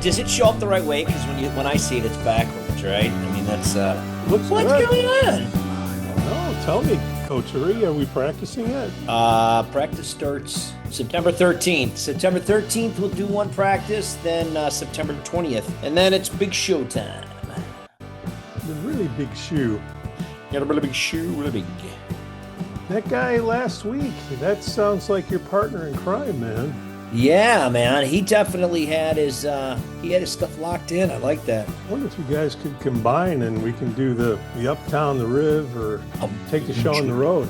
does it show up the right way? Because when I see it, it's backwards, right? I mean, that's Looks what's good. going on? No, tell me, Coterie, are we practicing yet? Practice starts September 13th. September 13th, we'll do one practice, then September 20th, and then it's big show time. The really big shoe. Got a really big shoe, really big. That guy last week, that sounds like your partner in crime, man. Yeah, man, he definitely had his stuff locked in. I like that. I wonder if you guys could combine and we can do the Uptown, the Riv, or take the show on the road.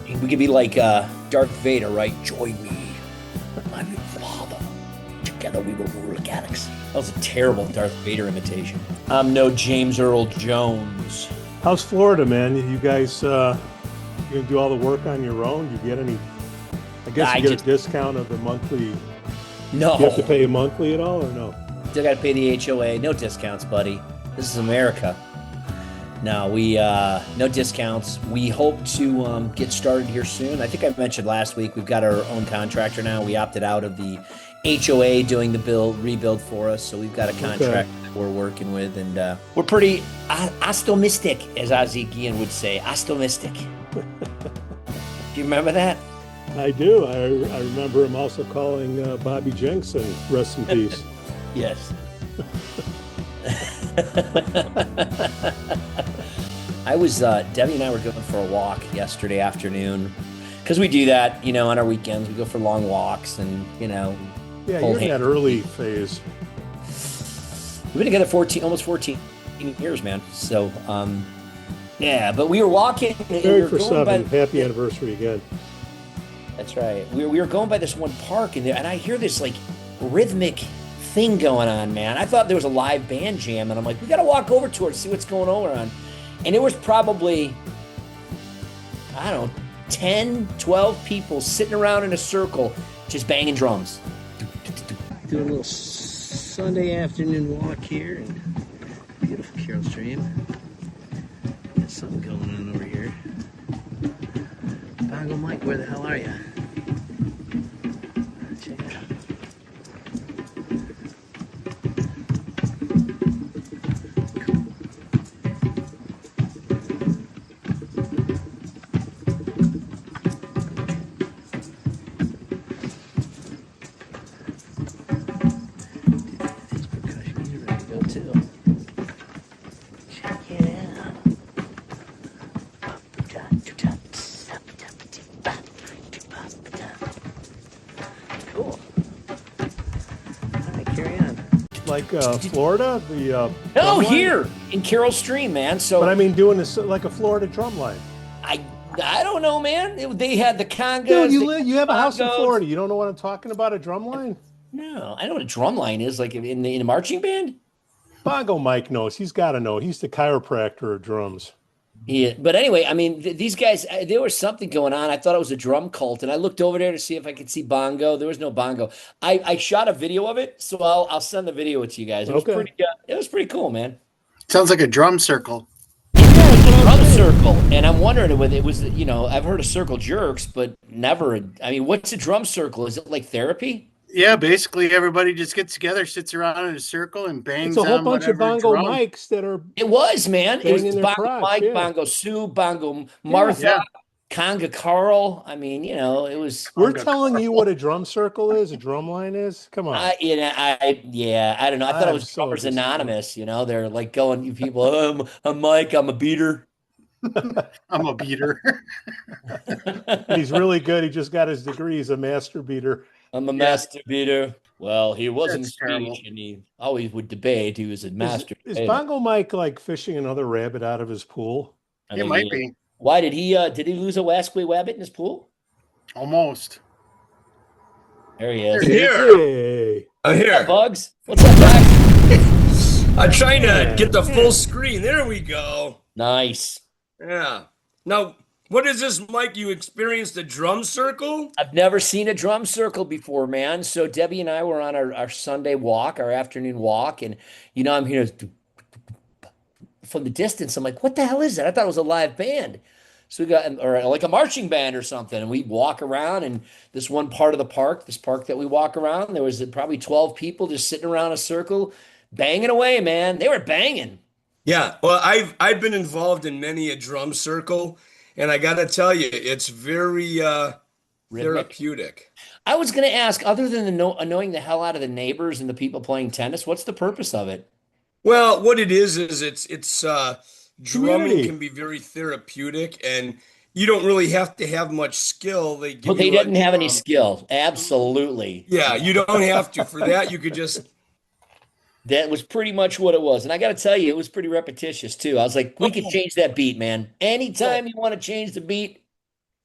We could be like Darth Vader, right? Join me, I'm your father. Together we will rule the galaxy. That was a terrible Darth Vader imitation. I'm no James Earl Jones. How's Florida, man? You guys you gonna do all the work on your own? You get any? I guess you get a discount of the monthly. No. You have to pay monthly at all, or no? Still got to pay the HOA. No discounts, buddy. This is America. No, we no discounts. We hope to get started here soon. I think I mentioned last week we've got our own contractor now. We opted out of the HOA doing the rebuild for us, so we've got a contract that we're working with, and we're pretty optimistic, as Ozzy Guillen would say. Optimistic. Do you remember that? I do. I remember him also calling Bobby Jensen, rest in peace. Yes. I was Debbie and I were going for a walk yesterday afternoon, because we do that, on our weekends. We go for long walks, and Yeah, you're in that early phase. We've been together almost 14 years, man. So, yeah, but we were walking. Married for 7. Happy anniversary again. That's right. We were going by this one park, and I hear this like rhythmic thing going on, man. I thought there was a live band jam, and I'm like, we got to walk over to it and see what's going on. And it was probably, I don't know, 10, 12 people sitting around in a circle just banging drums. Doing a little Sunday afternoon walk here in beautiful Carroll Stream. Got something going on over here. Bongo Mike, where the hell are you? Check it out. Florida, no, here in Carroll Stream, man. So, but I mean, doing this like a Florida drum line. I don't know, man. They had the congas. Dude, you have a house in Florida. You don't know what I'm talking about? A drum line? No, I know what a drum line is. Like in a marching band. Bongo Mike knows. He's got to know. He's the chiropractor of drums. Yeah, but anyway, I mean, these guys, there was something going on. I thought it was a drum cult, and I looked over there to see if I could see Bongo. There was no Bongo. I shot a video of it, so I'll send the video to you guys. It was pretty cool, man. Sounds like a drum circle. Yeah, drum circle, and I'm wondering whether it was, I've heard of circle jerks, but never. I mean, what's a drum circle? Is it like therapy? Yeah, basically everybody just gets together, sits around in a circle, and bangs. It's a whole bunch of Bongo Mikes that are. It was, man. It was Bongo Mike, yeah. Bongo Sue, Bongo Martha, Conga Carl. I mean, it was. We're telling you what a drum circle is, a drum line is. Come on. I don't know. I thought it was Drummers Anonymous. They're like going, people. I'm Mike. I'm a beater. I'm a beater. He's really good. He just got his degree. He's a master beater. I'm a master beater. Well, he wasn't speech, and he always would debate. He was a master. Is Bongo Mike like fishing another rabbit out of his pool? It might be. Why did he lose a Wasquay rabbit in his pool? Almost. There he is. Hey. I'm here. What's up, Bugs? What's up, Bugs? I'm trying to get the full screen. There we go. Nice. Yeah. Now, what is this, Mike? You experienced a drum circle? I've never seen a drum circle before, man. So Debbie and I were on our Sunday walk, our afternoon walk, and I'm here from the distance. I'm like, what the hell is that? I thought it was a live band. So we got, or like a marching band or something, and we walk around. And this one part of the park, this park that we walk around, there was probably 12 people just sitting around a circle, banging away, man. They were banging. Yeah, well, I've been involved in many a drum circle, and I got to tell you, it's very Rhythmic. therapeutic. I was going to ask, other than the annoying the hell out of the neighbors and the people playing tennis, what's the purpose of it? Well, what it is it's drumming Community. can be very therapeutic, and you don't really have to have much skill. They Well, give they you a didn't have any drum. skill. Absolutely. Yeah, you don't have to. For that, you could just That was pretty much what it was. And I got to tell you, it was pretty repetitious too. I was like, we could oh, change that beat, man. Anytime oh, you want to change the beat.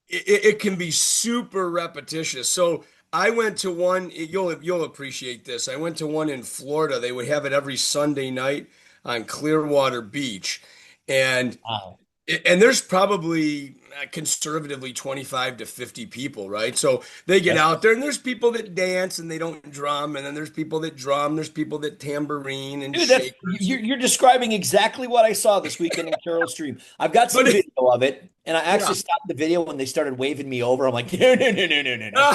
it can be super repetitious. So I went to one. You'll appreciate this. I went to one in Florida. They would have it every Sunday night on Clearwater Beach, and Wow. and there's probably conservatively 25 to 50 people, right? So they get Yep. out there, and there's people that dance and they don't drum, and then there's people that drum, there's people that tambourine and Dude, that's shakers. you're describing exactly what I saw this weekend in Carol's stream. I've got some But video of it, and I yeah. actually stopped the video when they started waving me over. I'm like, no, no, no, no, no, no, no.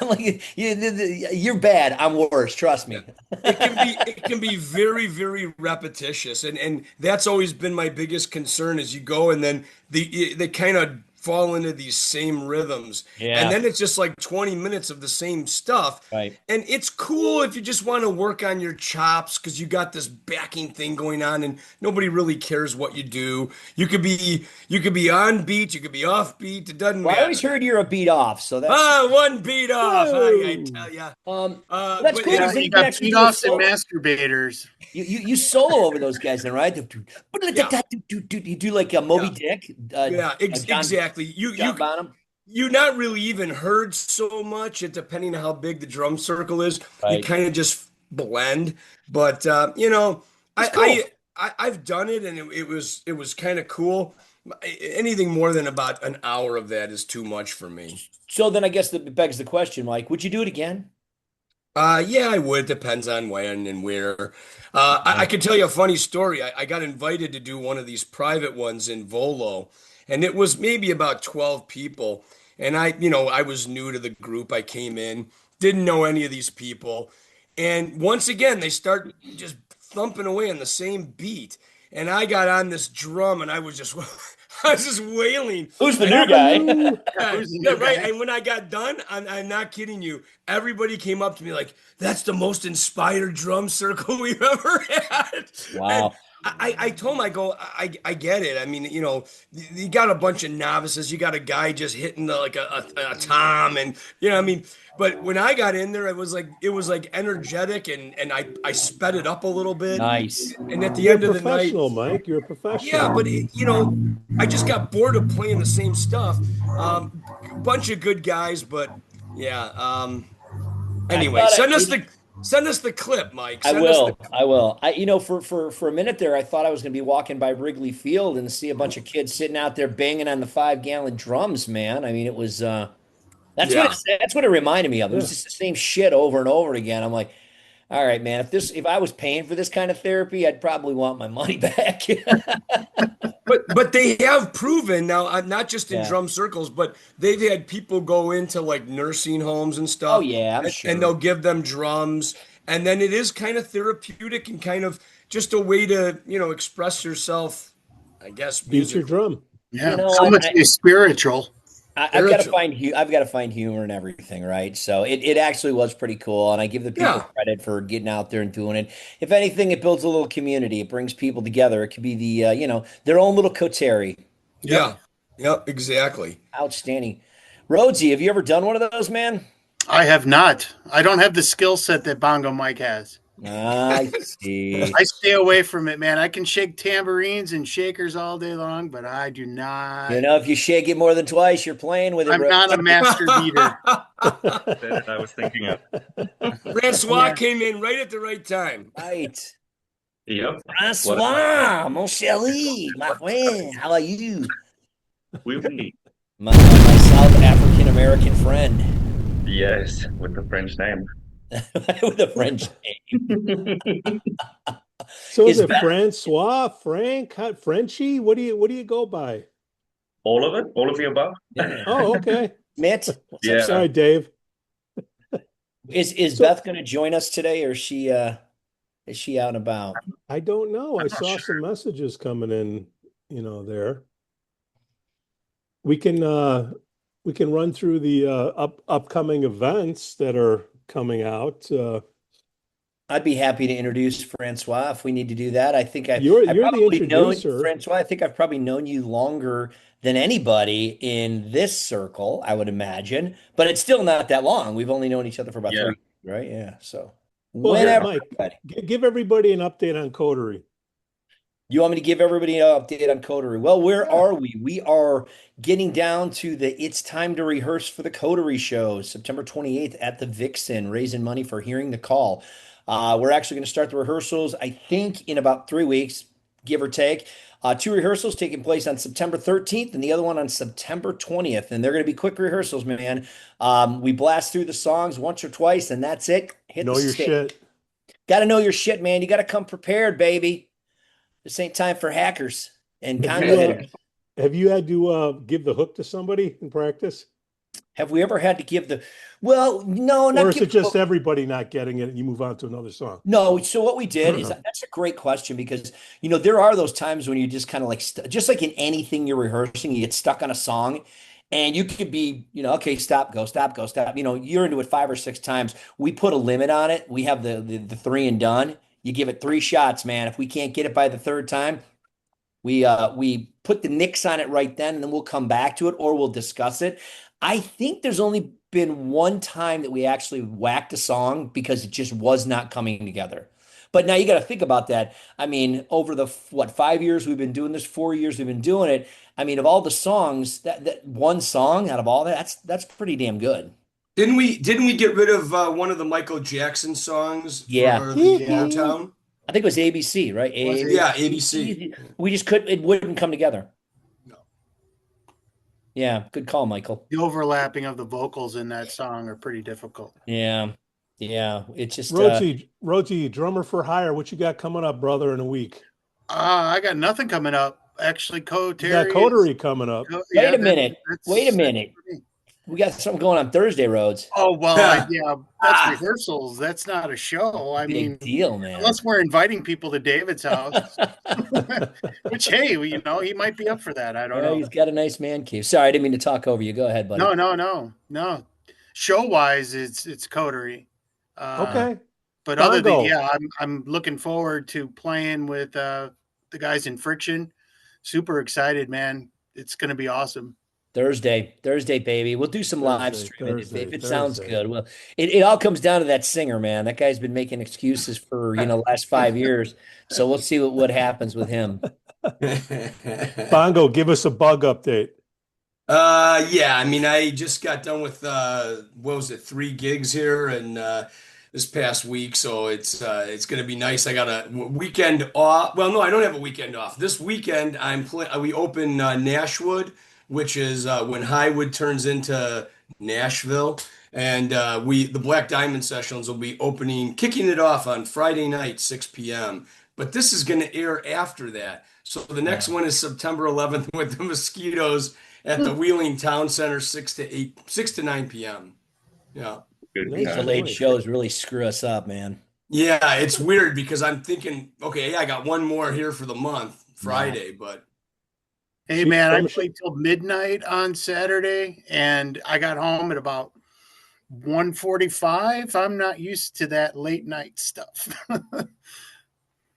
I'm like, you're bad. I'm worse. Trust me. It can be very, very repetitious, and that's always been my biggest concern as you go, and then they kind of fall into these same rhythms, and Yeah. then it's just like 20 minutes of the same stuff. Right. And it's cool if you just want to work on your chops because you got this backing thing going on, and nobody really cares what you do. You could be on beat, you could be off beat. It doesn't Well, I always matter. heard you're a beat off, so that's One beat off. I Whoa. tell ya. that's But cool Yeah, because then you you can got actually beat do a offs and solo. masturbators. You solo over those guys then, right? Yeah. You do like a Moby Yeah. Dick, Yeah, John, exactly. You John Bonham, you're not really even heard so much. It depending on how big the drum circle is, you right? kind of just blend. But It's cool. I've done it, and it was kind of cool. Anything more than about an hour of that is too much for me. So then I guess that begs the question, Mike, would you do it again? Yeah, I would. Depends on when and where. I could tell you a funny story. I got invited to do one of these private ones in Volo, and it was maybe about 12 people. And I was new to the group. I came in, didn't know any of these people. And once again, they start just thumping away on the same beat. And I got on this drum and I was just I was just wailing. Who's the And new guy? yeah, Who's the yeah, new right. guy? And when I got done, I'm not kidding you. Everybody came up to me like, "That's the most inspired drum circle we've ever had." And Wow. I told him, I go, I get it. I mean, you got a bunch of novices. You got a guy just hitting like a tom, and I mean. But when I got in there, it was like energetic, and I sped it up a little bit. Nice. And at the You're a end of the night, professional, Mike. You're a yeah, professional. but I just got bored of playing the same stuff. Bunch of good guys, but yeah. Anyway, thought send us the clip, Mike. I Send us the will. I will. For a minute there, I thought I was going to be walking by Wrigley Field and see a bunch of kids sitting out there banging on the 5-gallon drums, man. I mean, it was Yeah. that's what it reminded me of. It was Yeah. just the same shit over and over again. I'm like, all right, man, if I was paying for this kind of therapy, I'd probably want my money back. But they have proven now, not just in Yeah. drum circles, but they've had people go into like nursing homes and Oh stuff, yeah, I'm and sure. they'll give them drums, and then it is kind of therapeutic and kind of just a way to express yourself, I guess, Beat your musically. drum. Yeah, You know, so much is spiritual. I've got to Spiritual. I've got to find humor in everything, right? So it actually was pretty cool, and I give the people Yeah, credit for getting out there and doing it. If anything, it builds a little community. It brings people together. It could be the their own little coterie. Yep. yeah, exactly. Outstanding. Rhodesy, have you ever done one of those, man? I have not. I don't have the skill set that Bongo Mike has. I see. I stay away from it, man. I can shake tambourines and shakers all day long, but I do not. If you shake it more than twice, you're playing with it. I'm not a master beater. That I was thinking of. Francois Yeah. came in right at the right time. Right. Yep. Francois, mon chéri, my friend, how are you? We. My South African American friend Yes, with the French name. with a French name. So is Is it Beth? Francois, Frank, Frenchie? What do you go by? All of it, all of the above. Yeah. Oh, okay. Mitt, what's up, Yeah. Sorry, sir? Dave. Is So Beth going to join us today, or is she out and about? I don't know. I I'm not saw sure. some messages coming in, there. We can run through the upcoming events that are coming out. I'd be happy to introduce Francois if we need to do that. I think I You're the probably know introducer. Francois. I think I've probably known you longer than anybody in this circle, I would imagine. But it's still not that long. We've only known each other for about Yeah. 3 years, right? Yeah. So Well, here, whenever Yeah. Mike, you're ready. give everybody an update on Coterie. You want me to give everybody an update on Coterie? Well, where Yeah. are we? We are getting down to the It's Time to Rehearse for the Coterie show, September 28th at the Vixen, raising money for Hearing the Call. We're actually going to start the rehearsals, I think, in about 3 weeks, give or take. 2 rehearsals taking place on September 13th and the other one on September 20th. And they're going to be quick rehearsals, man. We blast through the songs once or twice, and that's it. Hit the Know your stage. shit. Got to know your shit, man. You got to come prepared, baby. This ain't time for hackers and Have conga you hitters. have you had to give the hook to somebody in practice? Have we ever had to give the, well, no, Or not is it give just the, everybody not getting it and you move on to another song? no. So what we did is that's a great question because, there are those times when you just kind of like, just like in anything you're rehearsing, you get stuck on a song and you could be, okay, stop, go, stop, go, stop. You're into it 5 or 6 times. We put a limit on it. We have the three and done. You give it 3 shots, man. If we can't get it by the third time, we put the nix on it right then, and then we'll come back to it or we'll discuss it. I think there's only been one time that we actually whacked a song because it just was not coming together. But now you got to think about that. I mean, over the 5 years we've been doing this, 4 years we've been doing it. I mean, of all the songs, that one song out of all that, that's pretty damn good. Didn't we get rid of one of the Michael Jackson songs Yeah. for the Yeah. Motown? I think it was ABC, right? Was it? Yeah, ABC. We just couldn't, it wouldn't come together. No. Yeah, good call, Michael. The overlapping of the vocals in that song are pretty difficult. Yeah. Yeah. It's just Rhodesy, drummer for hire. What you got coming up, brother, in a week? I got nothing coming up. Actually, You got Coterie. Coterie coming up. Wait a minute. Wait a minute. We got something going on Thursday, Rhodes. Oh well, Yeah. that's rehearsals. That's not a show. I mean, Big deal, man. unless we're inviting people to David's house, which hey, he might be up for that. I don't Yeah, know. he's got a nice man cave. Sorry, I didn't mean to talk over you. Go ahead, buddy. No. Show wise, it's Coterie. Okay. But other Bongo. than I'm looking forward to playing with the guys in Friction. Super excited, man. It's going to be awesome. Thursday, baby. We'll do some live streaming if it sounds Thursday. good. Well, it all comes down to that singer, man. That guy's been making excuses for last 5 years. So we'll see what happens with him. Bongo, give us a bug update. Yeah, I mean, I just got done with what was it, 3 gigs here and this past week, so it's gonna be nice. I got a weekend off. Well, no, I don't have a weekend off. This weekend we open Nashwood, which is when Highwood turns into Nashville, and the Black Diamond Sessions will be kicking it off on Friday night, 6 p.m. But this is going to air after that. So the next one is September 11th with the Mosquitos at the Wheeling Town Center, 6 to 9 p.m. Yeah. Good. Nice. These delayed shows really screw us up, man. Yeah, it's weird because I'm thinking, okay, yeah, I got one more here for the month, Friday, but Hey man, I played till midnight on Saturday, and I got home at about 1:45. I'm not used to that late night stuff.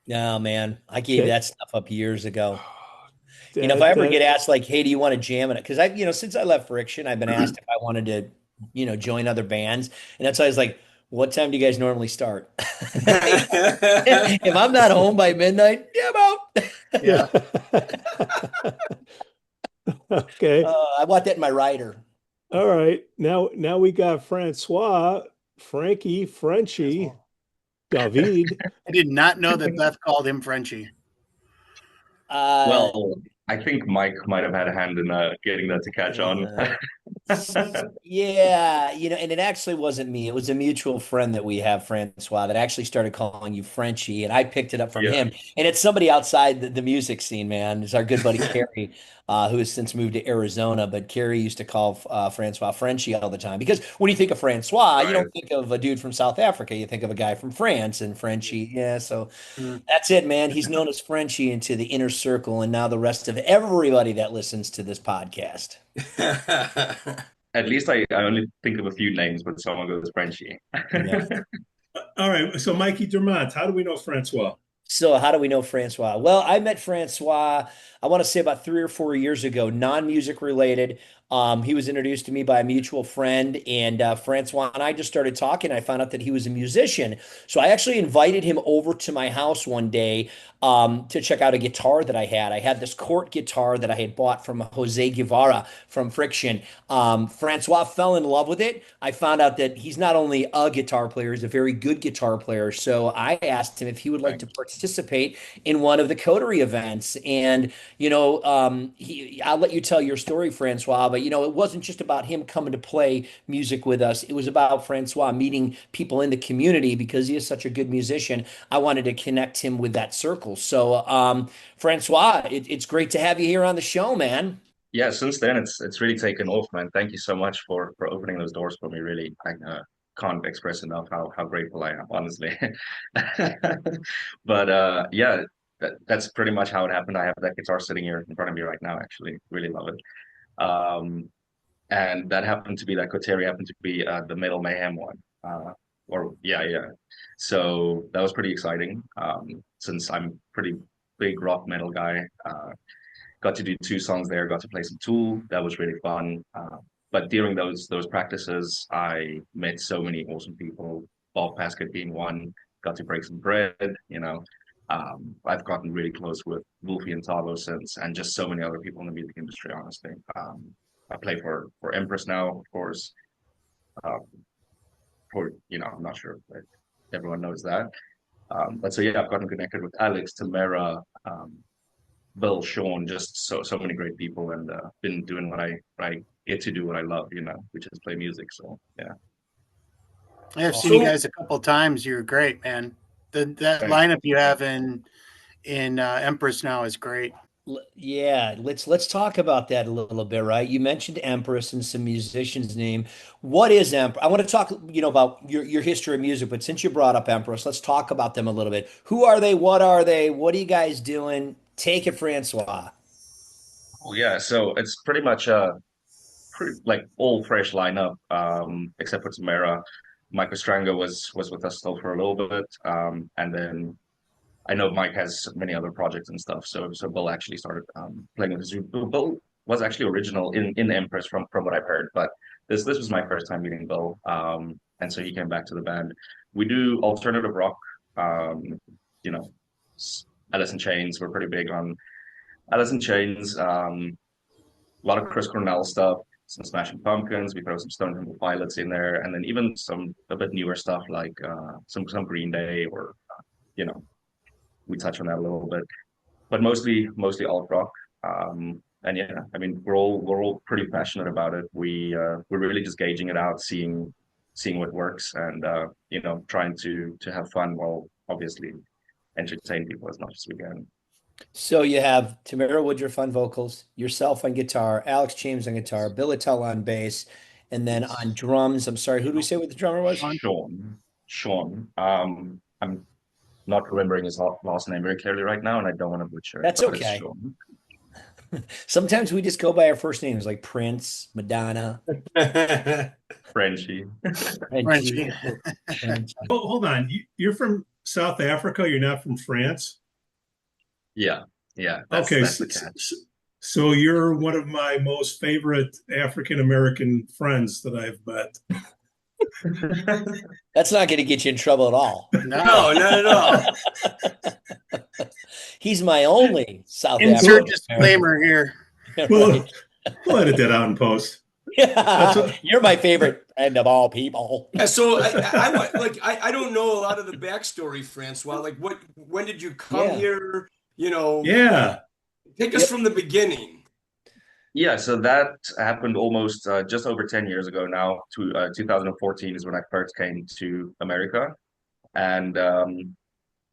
No, man. I gave that stuff up years ago. That, if I ever get asked like, hey, do you want to jam it? Because since I left Friction, I've been asked if I wanted to, join other bands. And that's why I was like, what time do you guys normally start? If I'm not home by midnight, yeah, I'm out. Yeah. Okay. I want that in my rider. All right. Now we got Francois, Frankie, Frenchie, David. I did not know that Beth called him Frenchie. Well, I think Mike might have had a hand in getting that to catch on. Yeah, and it actually wasn't me. It was a mutual friend that we have, Francois, that actually started calling you Frenchie, and I picked it up from Yeah, him. And it's somebody outside the music scene, man. It's our good buddy Kerry, who has since moved to Arizona. But Kerry used to call Francois Frenchie all the time because when you think of Francois, you right. don't think of a dude from South Africa. You think of a guy from France and Frenchie. Yeah, so Mm. that's it, man. He's known as Frenchie into the inner circle, and now the rest of everybody that listens to this podcast. At least I only think of a few names when someone goes Frenchie. Yeah. All right. So Mikey Dermont, how do we know Francois? So how do we know Francois? Well, I met Francois, I want to say about 3 or 4 years ago, non-music related. He was introduced to me by a mutual friend, and Francois and I just started talking. I found out that he was a musician. So I actually invited him over to my house one day to check out a guitar that I had. I had this court guitar that I had bought from Jose Guevara from Friction. Francois fell in love with it. I found out that he's not only a guitar player, he's a very good guitar player. So I asked him if he would like Right. to participate in one of the Coterie events. And, I'll let you tell your story, Francois, but, it wasn't just about him coming to play music with us. It was about Francois meeting people in the community because he is such a good musician. I wanted to connect him with that circle. So, Francois, it's great to have you here on the show, man. Yeah, since then it's really taken off, man. Thank you so much for opening those doors for me. Really, I can't express enough how grateful I am, honestly. But yeah, that's pretty much how it happened. I have that guitar sitting here in front of me right now. Actually, really love it. And that happened to be that Coterie happened to be the Metal Mayhem one. Or yeah, yeah. So that was pretty exciting. Since I'm pretty big rock metal guy. Got to do 2 songs there, got to play some Tool. That was really fun. But during those practices, I met so many awesome people. Bob Paskett being one. Got to break some bread. I've gotten really close with Wolfie and Tavo since, and just so many other people in the music industry. Honestly, I play for Empress now, of course. Um, I'm not sure if everyone knows that. But so yeah, I've gotten connected with Alex, Tamara, Bill, Sean, just so many great people, and been doing what I get to do, what I love, which is play music. So yeah, I've seen you So, guys a couple of times. You're great, man. That thanks. lineup you have in Empress now is great. Yeah, let's talk about that a little bit, right? You mentioned Empress and some musicians' name. What is Empress? I want to talk, about your history of music, but since you brought up Empress, let's talk about them a little bit. Who are they? What are they? What are you guys doing? Take it, Francois. Oh yeah, so it's pretty much pretty like all fresh lineup, except for Tamara. Mike Ostranga was with us still for a little bit, and then I know Mike has many other projects and stuff. So Bill actually started playing with his. Bill was actually original in Empress from what I've heard, but this was my first time meeting Bill, and so he came back to the band. We do alternative rock, um, you know, Alice in Chains. We're pretty big on Alice in Chains. A lot of Chris Cornell stuff, some Smashing Pumpkins. We throw some Stone Temple Pilots in there, and then even some a bit newer stuff like some Green Day or you know we touch on that a little bit, but mostly alt rock. And yeah, I mean we're all pretty passionate about it. We're really just gauging it out, seeing what works, and trying to have fun while obviously entertain people as much as we can. So you have Tamara Woodruff on vocals, yourself on guitar, Alex James on guitar, Bill Attell on bass, and then on drums. I'm sorry, who do we say what the drummer was? Sean? Sean. I'm not remembering his last name very clearly right now, and I don't want to butcher it, That's but it's okay. Sean. Sometimes we just go by our first names like Prince, Madonna, Frenchie. Frenchie. Frenchie. Oh, hold on. You're from South Africa. You're not from France. Yeah, yeah. That's Okay. that's the catch. So you're one of my most favorite African American friends that I've met. That's not going to get you in trouble at all. No. no, not at all. He's my only South Insert African disclaimer here. Well, Right. we'll edit that out in post. You're my favorite friend of all people. Yeah, so I don't know a lot of the backstory, Francois. Like, when did you come Yeah. here? Yeah. Take us from the beginning. Yeah, so that happened almost just over 10 years ago now. 2014 is when I first came to America. And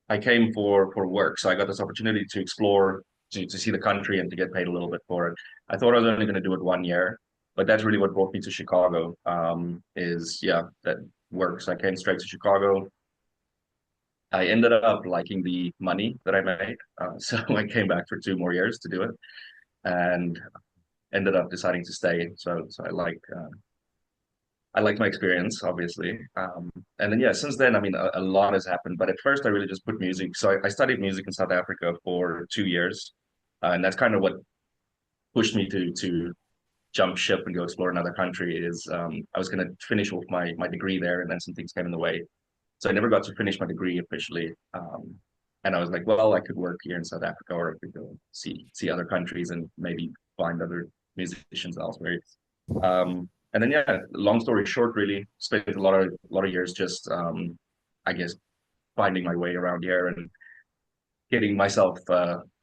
I came for work. So I got this opportunity to explore, to see the country and to get paid a little bit for it. I thought I was only going to do it 1 year, but that's really what brought me to Chicago, yeah, that work. So I came straight to Chicago. I ended up liking the money that I made. So I came back for 2 more years to do it and ended up deciding to stay. So I liked my experience, obviously. And then, yeah, since then, I mean, a lot has happened. But at first, I really just put music. So I studied music in South Africa for 2 years. And that's kind of what pushed me to jump ship and go explore another country is I was going to finish off my degree there, and then some things came in the way. So I never got to finish my degree officially. And I was like, well, I could work here in South Africa, or I could go see other countries and maybe find other musicians elsewhere. And then yeah, long story short, really spent a lot of years just I guess finding my way around here and getting myself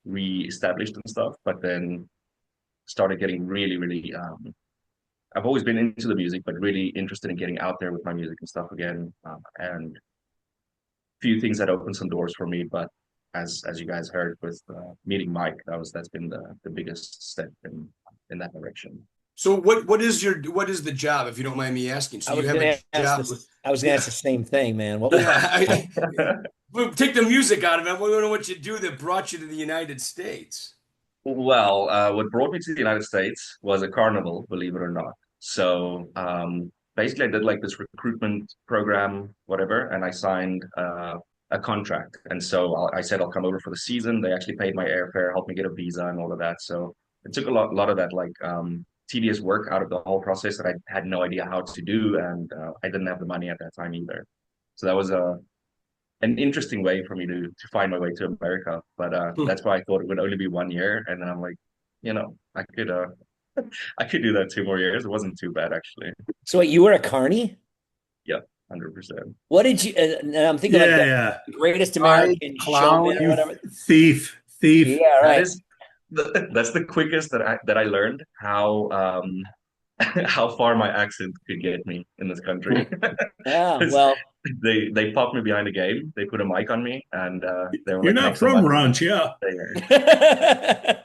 re-established and stuff. But then started getting really I've always been into the music, but really interested in getting out there with my music and stuff again. And few things that opened some doors for me, but as you guys heard with meeting Mike, that's been the biggest step in that direction. So what is the job, if you don't mind me asking? So you have a job. I was gonna ask the same thing, man. What We'll take the music out of it. We don't know what you do that brought you to the United States. Well, what brought me to the United States was a carnival, believe it or not. So basically, I did like this recruitment program, whatever, and I signed a contract. And so I said I'll come over for the season. They actually paid my airfare, helped me get a visa, and all of that. So it took a lot of that like tedious work out of the whole process that I had no idea how to do, and I didn't have the money at that time either. So that was an interesting way for me to find my way to America. But that's why I thought it would only be 1 year, and then I'm like, I could I could do that 2 more years. It wasn't too bad actually. So wait, you were a carnie? Yeah, 100%. What did you? And I'm thinking like Yeah, the greatest American showman or You whatever. thief. Yeah, right. That's the quickest that I learned how how far my accent could get me in this country. Yeah, well, They popped me behind a game. They put a mic on me, and they were You're like, not "Make some from money." Ranch, yeah. yeah,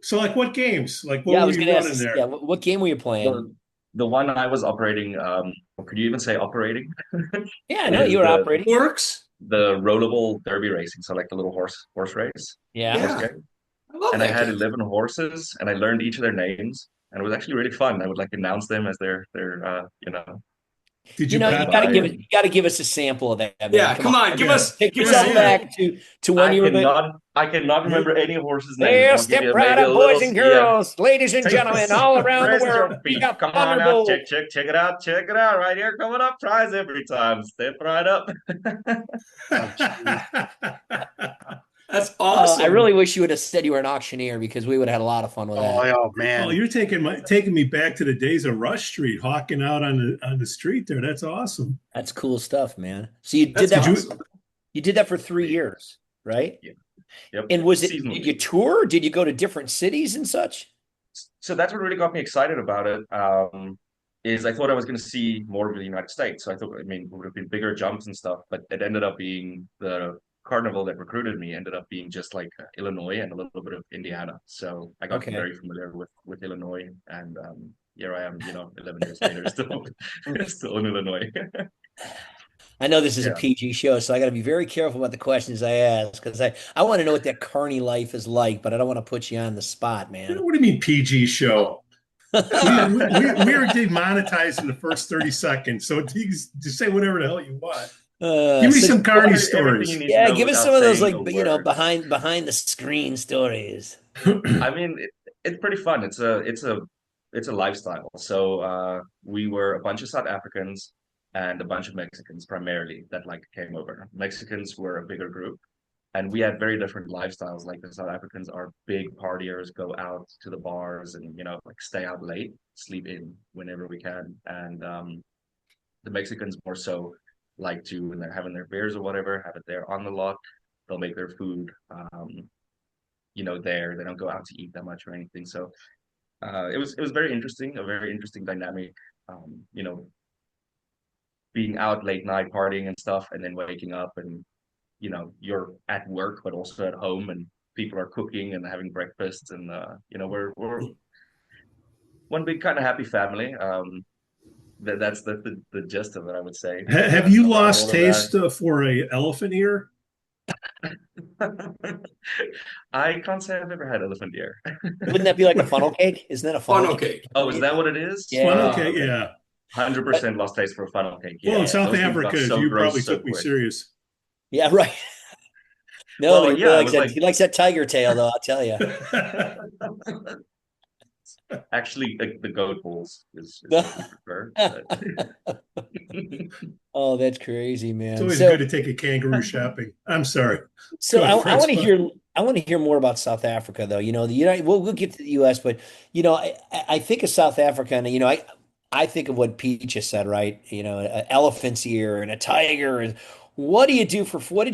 So like what games? Like I what were was you gonna running ask. there? Yeah, what game were you playing? The one I was operating, or could you even say operating? Yeah, no, Is you were operating. Works. the roadable derby racing, so like the little horse race. Yeah. Horse Yeah. game. I love And I that had game. 11 horses, and I learned each of their names, and it was actually really fun. I would like announce them as their Did You you know, going bet on by. it? you got to give us a sample of that, man. Yeah, Come come on, on, give Yeah, us take give us yeah, yourself yeah. back to when you were the. I cannot remember any horse's name. There, I'll give step you right maybe a up, little, boys and yeah. girls, ladies and gentlemen, all around the Rest world. your We feet. got Come on out. Thunderbolt. Check it out. Right here, coming up. Prize every time. Step right up. That's I awesome. really wish you would have said you were an auctioneer because we would have had a lot of fun with that. Oh Oh, man. you're taking me back to the days of Rush Street, hawking out on the street there. That's awesome. That's cool stuff, man. So you That's did that. awesome. You did that for 3 years, right? Yeah. Yep. And was it? Seasonally. Did you tour? Did you go to different cities and such? So that's what really got me excited about it. Is I thought I was going to see more of the United States. So I thought, I mean, it would have been bigger jumps and stuff, but it ended up being the Carnival that recruited me ended up being just like Illinois and a little bit of Indiana. So I got Okay. very familiar with Illinois, and here I am, 11 years later, still in Illinois. I know this is a Yeah. PG show, so I got to be very careful about the questions I ask because I want to know what that carny life is like, but I don't want to put you on the spot, man. What do you mean PG show? We're demonetized in the first 30 seconds, so you just say whatever the hell you want. Give me some carny Everything stories. you need to Yeah, know give us without some of those saying like the words. behind the screen stories. I mean, it's pretty fun. It's a lifestyle. So we were a bunch of South Africans and a bunch of Mexicans primarily that like came over. Mexicans were a bigger group, and we had very different lifestyles. Like the South Africans are big partiers, go out to the bars and like stay out late, sleep in whenever we can. And the Mexicans more so like to when they're having their beers or whatever, have it there on the lot. They'll make their food. There. They don't go out to eat that much or anything. So it was very interesting, a very interesting dynamic. You know, being out late night partying and stuff, and then waking up and you're at work but also at home, and people are cooking and having breakfast, and we're one big kind of happy family. That's the gist of it, I would say. Have you Around lost all of that. taste for a elephant ear? I can't say I've ever had elephant ear. Wouldn't that be like a funnel cake? Isn't that a funnel Funnel cake? cake. Oh, is that what it is? Yeah. Funnel Oh, cake, okay. yeah. 100% lost taste for funnel cake. Well, Yeah, in South those things got Africa, so you gross probably so took me quick. serious. Yeah, right. No, Well, but yeah, I likes was that, like, he likes that tiger tail, though, I'll tell you. actually, the goat balls is what we prefer. But Oh, that's crazy, It's man. always So, good to take a kangaroo shopping. I'm sorry. so Go ahead, I want to Francois. hear, I want to hear more about South Africa, though. The United, we'll get to the U.S., but I think of South Africa, and I think of what Peach just said, right? An elephant's ear and a tiger, and what did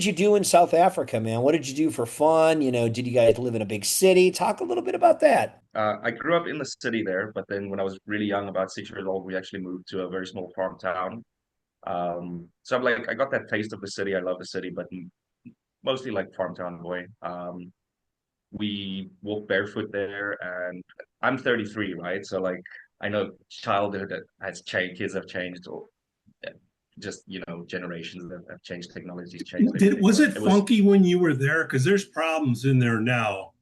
you do in South Africa, man? What did you do for fun? Did you guys live in a big city? Talk a little bit about that. I grew up in the city there, but then when I was really young, about 6 years old, we actually moved to a very small farm town. So I'm like, I got that taste of the city. I love the city, but mostly like farm town boy. We walk barefoot there, and I'm 33, right? So like, I know childhood has changed, kids have changed, or just generations that have changed, technology's changed everything. Was But it it was, funky when you were there? Because there's problems in there now.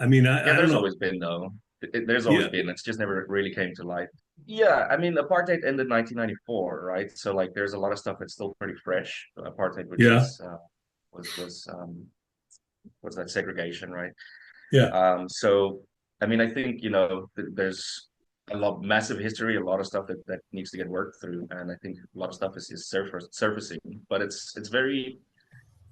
I mean, yeah, I don't there's know. always been though. There's always Yeah, been. It's just never really came to light. Yeah, I mean, apartheid ended 1994, right? So like, there's a lot of stuff that's still pretty fresh. Apartheid, which yeah, is what's that, segregation, right? yeah. So I mean, I think there's a lot massive history, a lot of stuff that needs to get worked through, and I think a lot of stuff is surfacing, but it's very.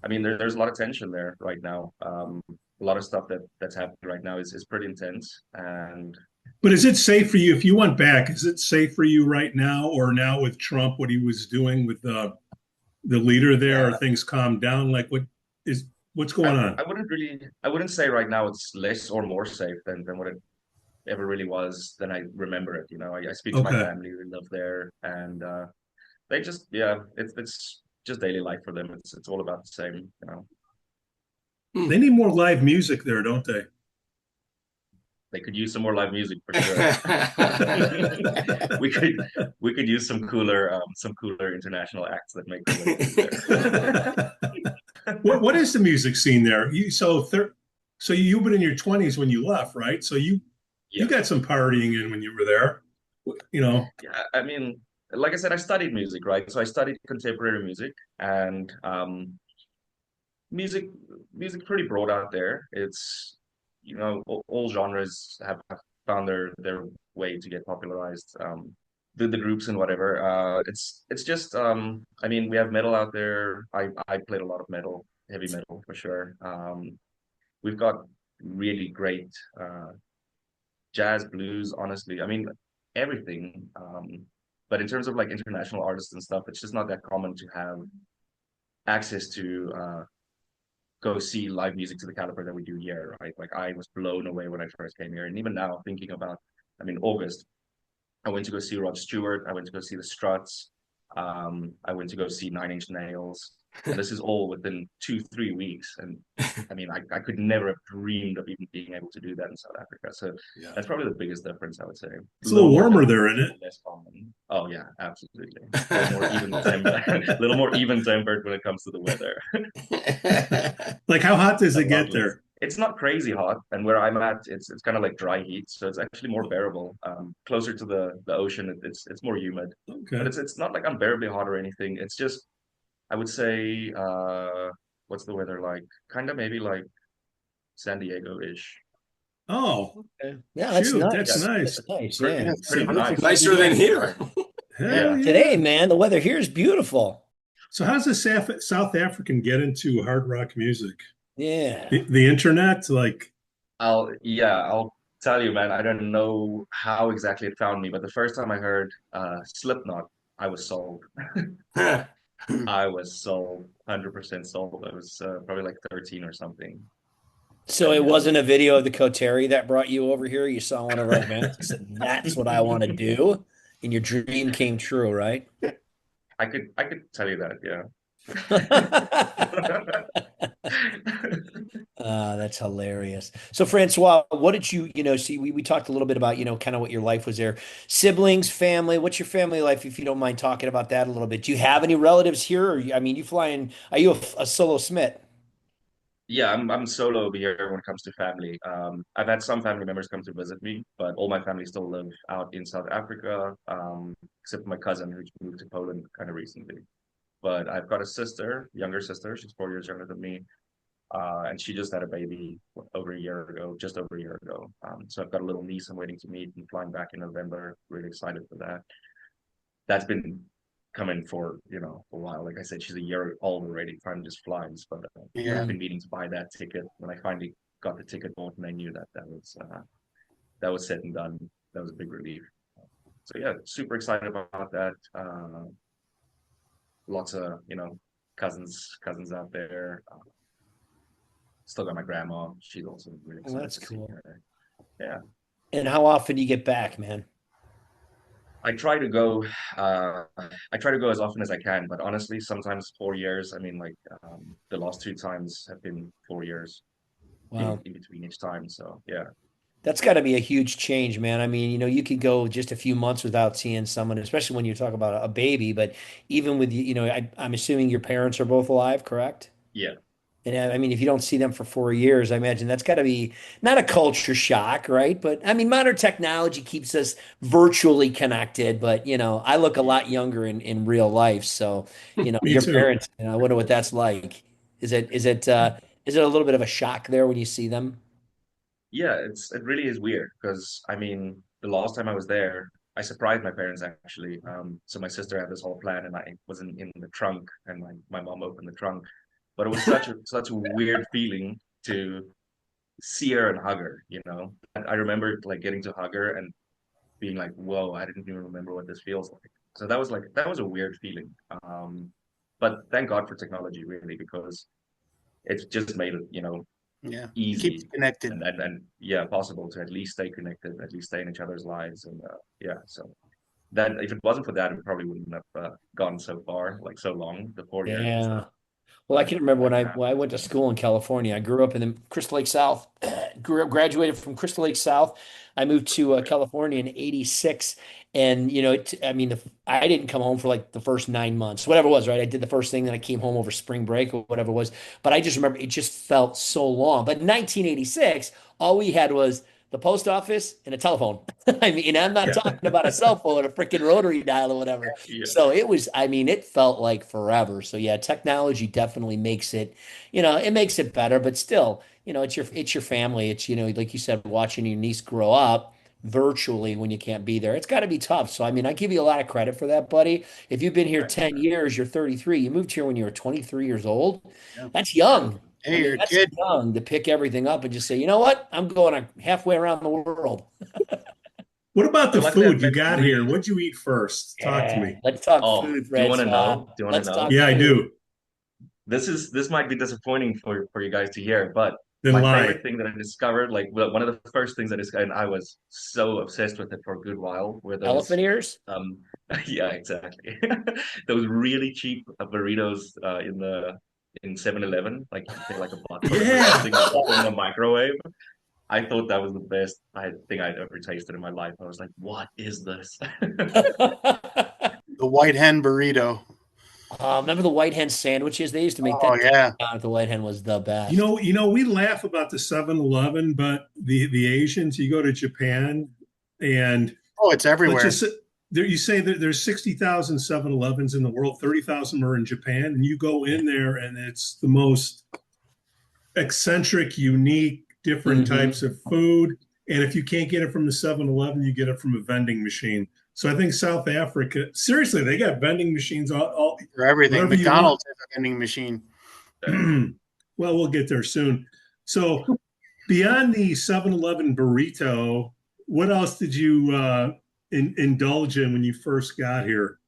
I mean, there's a lot of tension there right now. A lot of stuff that's happening right now is pretty intense, and But is it safe for you if you went back? Is it safe for you right now, or now with Trump, what he was doing with the leader there? Are yeah, things calmed down? Like what's going on? I wouldn't say right now it's less or more safe than what it ever really was than I remember it. I speak to my Okay. family who live there, and they just, yeah, it's just daily life for them. It's all about the same. They need more live music there, don't they? They could use some more live music for sure. we could we could use some cooler international acts that make cooler music there. What is the music scene there? So you've been in your 20s when you left, right? So you Yeah, got some partying in when you were there. You know, yeah. I mean, like I said, I studied music, right? So I studied contemporary music, and music music pretty broad out there. It's all genres have found their way to get popularized. The groups and whatever. It's just I mean, we have metal out there. I played a lot of metal, heavy metal for sure. We've got really great jazz, blues, honestly. I mean, everything. But in terms of like international artists and stuff, it's just not that common to have access to go see live music to the caliber that we do here, right? Like, I was blown away when I first came here, and even now thinking about, I mean, August, I went to go see Rod Stewart. I went to go see the Struts. I went to go see Nine Inch Nails. And this is all within 2-3 weeks. And I mean, I could never have dreamed of even being able to do that in South Africa. So yeah. that's probably the biggest difference, I would say. It's a little more warmer common, there, isn't a it? little less common. Oh yeah, absolutely. A little more even tempered, a little more even tempered when it comes to the weather. Like how hot does A it lot get less. there? It's not crazy hot, and where I'm at, it's kind of like dry heat, so it's actually more bearable. Closer to the ocean, it's more humid, but Okay. it's not like unbearably hot or anything. It's just, I would say, what's the weather like? Kind of maybe like San Diego-ish. Oh, Okay. Yeah, that's shoot, nice. that's Yeah, nice. That's nice. pretty Yeah. pretty So, nice. Nicer than here. hell Yeah. Today, yeah. man, the weather here is beautiful. So how's the South African get into hard rock music? Yeah. The internet, like, I'll tell you, man. I don't know how exactly it found me, but the first time I heard Slipknot, I was sold. I was sold, 100% sold. I was probably like 13 or something. So it wasn't a video of the Coterie that brought you over here. You saw one of our events. You said, "That's what I want to do," and your dream came true, right? I could tell you that, yeah. That's hilarious. So, Francois, what did you see, we talked a little bit about, kind of what your life was there. Siblings, family, what's your family life, if you don't mind talking about that a little bit? Do you have any relatives here? Or, I mean, you fly in, are you a solo Smit? Yeah, I'm solo over here when it comes to family. I've had some family members come to visit me, but all my family still live out in South Africa, except for my cousin who moved to Poland kind of recently. But I've got a sister, younger sister. She's 4 years younger than me, and she just had a baby over a year ago, just over a year ago. So I've got a little niece I'm waiting to meet and flying back in November. Really excited for that. That's been coming for a while. Like I said, she's a year old already. Time just flies. But Yeah. I've been meaning to buy that ticket. When I finally got the ticket bought, and I knew that was said and done. That was a big relief. So yeah, super excited about that. Lots of cousins out there. Still got my grandma. She's also really Well, excited that's to see cool. her. Yeah. And how often do you get back, man? I try to go. I try to go as often as I can, but honestly, sometimes 4 years. I mean, like the last two times have been 4 years Wow. in between each time. So yeah, That's got to be a huge change, man. I mean, you could go just a few months without seeing someone, especially when you talk about a baby. But even with I'm assuming your parents are both alive, correct? yeah, And I mean, if you don't see them for 4 years, I imagine that's got to be not a culture shock, right? But I mean, modern technology keeps us virtually connected. But I look a lot younger in real life. So, Me your too. parents, I wonder what that's like. Is it a little bit of a shock there when you see them? yeah. It really is weird because I mean, the last time I was there, I surprised my parents actually. So my sister had this whole plan, and I was in the trunk, and my mom opened the trunk. But it was such a weird feeling to see her and hug her. I remember like getting to hug her and being like, whoa, I didn't even remember what this feels like. So that was a weird feeling. But thank God for technology, really, because it's just made it, Yeah. Keeps easy connected. and yeah, possible to at least stay connected, at least stay in each other's lives. And yeah, so that if it wasn't for that, it probably wouldn't have gone so far, like so long, the 4 years and stuff. Yeah. Well, I But can remember when I'm I happy. went to school in California. I grew up in the Crystal Lake South. Graduated from Crystal Lake South. I moved to California in '86, and I mean, I didn't come home for like the first 9 months, whatever it was, right? I did the first thing, then I came home over spring break or whatever it was. But I just remember it just felt so long. But in 1986, all we had was the post office and a telephone. I mean, I'm not Yeah. talking about a cell phone, a freaking rotary dial or whatever. Yeah. So it was, I mean, it felt like forever. So yeah, technology definitely makes it makes it better, but still, it's your family. It's, like you said, watching your niece grow up virtually when you can't be there. It's got to be tough. So I mean, I give you a lot of credit for that, buddy. If you've been here Thanks, 10 man. years, you're 33. You moved here when you were 23 years old. Yeah. That's young. I Hey, mean, you're a that's kid. young to pick everything up and just say, you know what? I'm going halfway around the world. What about So the luckily I've food you met got here? three. What'd you eat first? Talk to Yeah. me. Let's talk Oh, food, do you want to Francois. know? Do you want to Let's know? talk Yeah, I food. do. This might be disappointing for you guys to hear, but Then my lie. favorite thing that I discovered, like one of the first things I discovered, and I was so obsessed with it for a good while, were Elephant those ears? yeah, exactly. Those really cheap burritos in 7-Eleven, like you pay like $1 for them or Yeah. something, they pop them in the microwave. I thought that was the best thing I'd ever tasted in my life. I was like, what is this? The white hen burrito. Remember the white hen sandwiches? They used to make Oh that yeah. down at the white hen was the You best. know, you know, we laugh about the 7-Eleven, but the Asians, you go to Japan and Oh, it's let's everywhere. just say there you say that there's 60,000 7-Elevens in the world, 30,000 are in Japan, and you go Yeah. in there and it's the most eccentric, unique, different Hmm. types of food. And if you can't get it from the 7-Eleven, you get it from a vending machine. So I think South Africa, seriously, they got vending machines all For everything. whatever you want. McDonald's has a vending machine. Well, we'll get there soon. So beyond the 7-Eleven burrito, what else did you indulge in when you first got here?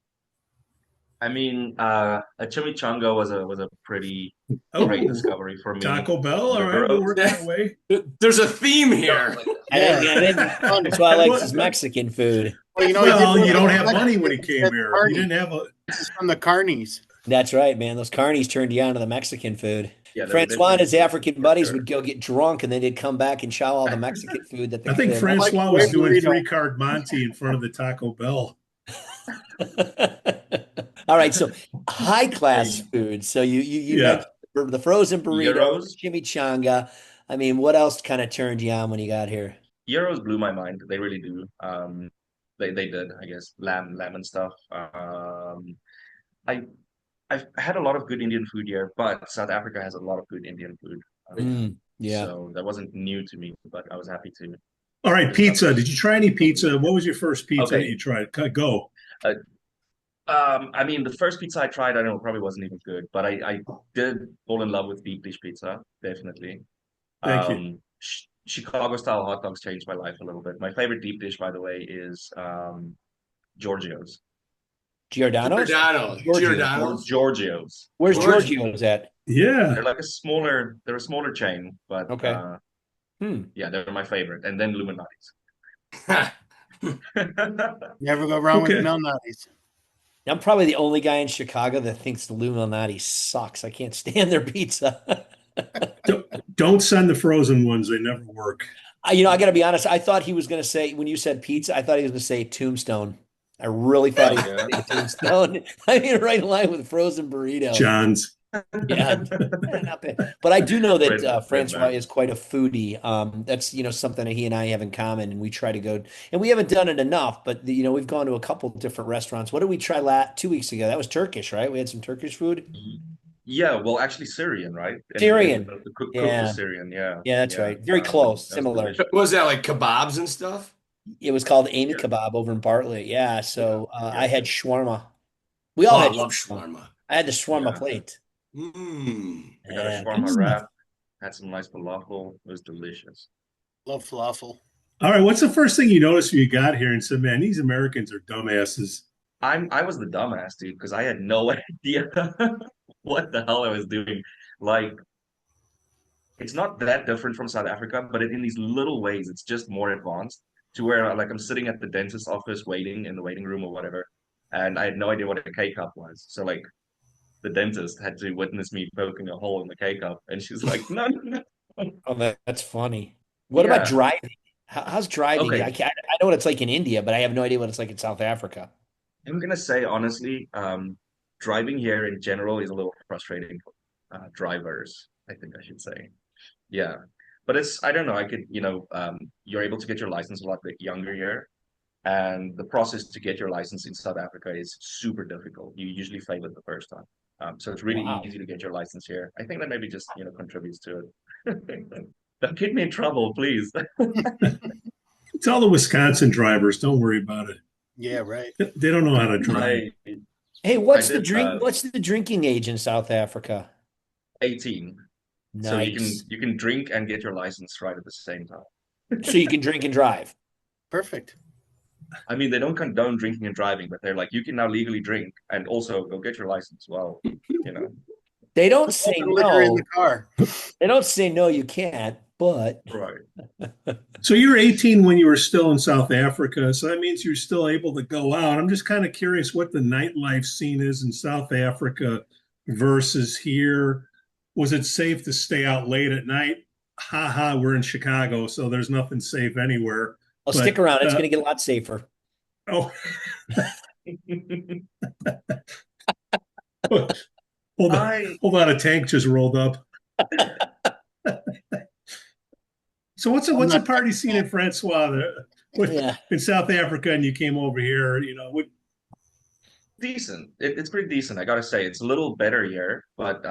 I mean, a chimichanga was a pretty great Oh, discovery for me. Taco Bell. All The right, we'll Rhodes. work that way. There's a theme here. I think Fun. Francois likes his Well, Mexican food. Well, you know, he did well, one you of don't the have money when he Mexicans. He came said here. You carnie. didn't have a. This is from the carnies. That's right, man. Those carnies turned you on to the Mexican food. Yeah, there were Francois and different his African for buddies sure. would go get drunk and then they'd come back and chow all the Mexican food that I think the Francois was Microwave doing burrito. 3-card Monte in front of the Taco Bell. All right, so high class food. So you Yeah. mentioned the frozen burrito, Gyros. chimichanga. I mean, what else kind of turned you on when you got here? Gyros blew my mind. They really do. They did, I guess, lamb and stuff. I I've had a lot of good Indian food here, but South Africa has a lot of good Indian food. Yeah. So that wasn't new to me, but I was happy to All right, discover. pizza. Did you try any pizza? What was your first pizza that Okay. you tried? Go. Uh, I mean, the first pizza I tried, I don't know, probably wasn't even good, but I did fall in love with deep dish pizza, definitely. Thank you. Chicago style hot dogs changed my life a little bit. My favorite deep dish, by the way, is Giorgio's. Giordano's? Giordano's. Giorgio's. Giorgio's. Where's George- Giorgio's at? Yeah. They're like they're a smaller chain, but Okay. yeah, they're my favorite. And then Illuminati's. Never go wrong with Okay. Melnotties. I'm probably the only guy in Chicago that thinks the Lou Malnati sucks. I can't stand their pizza. Don't send the frozen ones. They never work. I got to be honest. I thought he was going to say, when you said pizza, I thought he was going to say Tombstone. I really thought he was going to say Tombstone. I mean, right in line with frozen burrito. John's. Yeah, not bad. But I do know that Red Francois Band. is quite a foodie. That's something that he and I have in common, and we try to go. And we haven't done it enough, but we've gone to a couple different restaurants. What did we try 2 weeks ago? That was Turkish, right? We had some Turkish food. Yeah, well, actually Syrian, right? Syrian. The cook Yeah. was Syrian, yeah. Yeah, that's right. Very close, that was similar. delicious. Was that like kebabs and stuff? It was called Amy Yeah. Kebab over in Bartlett. Yeah, so Yeah. I had shawarma. We all I had love shawarma. shawarma. I had the shawarma Yeah. plate. Mm. I got a Yeah. shawarma wrap, had some nice falafel. It was delicious. Love falafel. All right. What's the first thing you noticed when you got here and said, man, these Americans are dumbasses? I was the dumbass, dude, because I had no idea what the hell I was doing. Like, it's not that different from South Africa, but in these little ways, it's just more advanced to where like I'm sitting at the dentist's office waiting in the waiting room or whatever, and I had no idea what a K-cup was. So like the dentist had to witness me poking a hole in the K-cup, and she's like, no, no, no. Oh, that's funny. What about Yeah. driving? How's driving? Okay. I know what it's like in India, but I have no idea what it's like in South Africa. I'm gonna say honestly, driving here in general is a little frustrating for drivers, I think I should say. Yeah. But I don't know, you're able to get your license a lot bit younger here. And the process to get your license in South Africa is super difficult. You usually fail it the first time. So it's really Wow. easy to get your license here. I think that maybe just, contributes to it. Don't get me in trouble, please. Tell the Wisconsin drivers, don't worry about it. Yeah, right. They don't know how to drive. Hey, what's I the did, drink? What's the drinking age in South Africa? 18. So Nice. you can drink and get your license right at the same time. So you can drink and drive. Perfect. I mean, they don't condone drinking and driving, but they're like, you can now legally drink and also go get your license. Well, They don't say Liquor in no. the car. They don't say no, you can't, but right. So you were 18 when you were still in South Africa. So that means you're still able to go out. I'm just kind of curious what the nightlife scene is in South Africa versus here. Was it safe to stay out late at night? Ha ha, we're in Chicago, so there's nothing safe anywhere. I'll But, stick around. It's going to get a lot safer. Oh, hold on, a tank just rolled up. So what's a party scene in Francois in South Africa, and you came over here? Decent. It's pretty decent. I gotta say, it's a little better here, but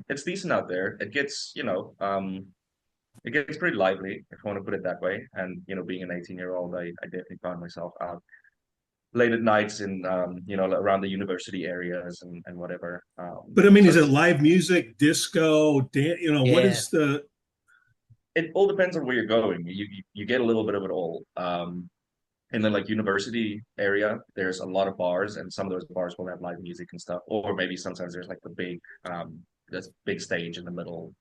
it's decent out there. It gets it gets pretty lively, if I want to put it that way. And being an 18-year-old, I definitely found myself out late at nights in around the university areas and whatever. But I mean, is it live music, disco, dance? What is It all depends on where you're going. You get a little bit of it all. in the like university area, there's a lot of bars, and some of those bars will have live music and stuff. Or maybe sometimes there's like the this big stage in the middle,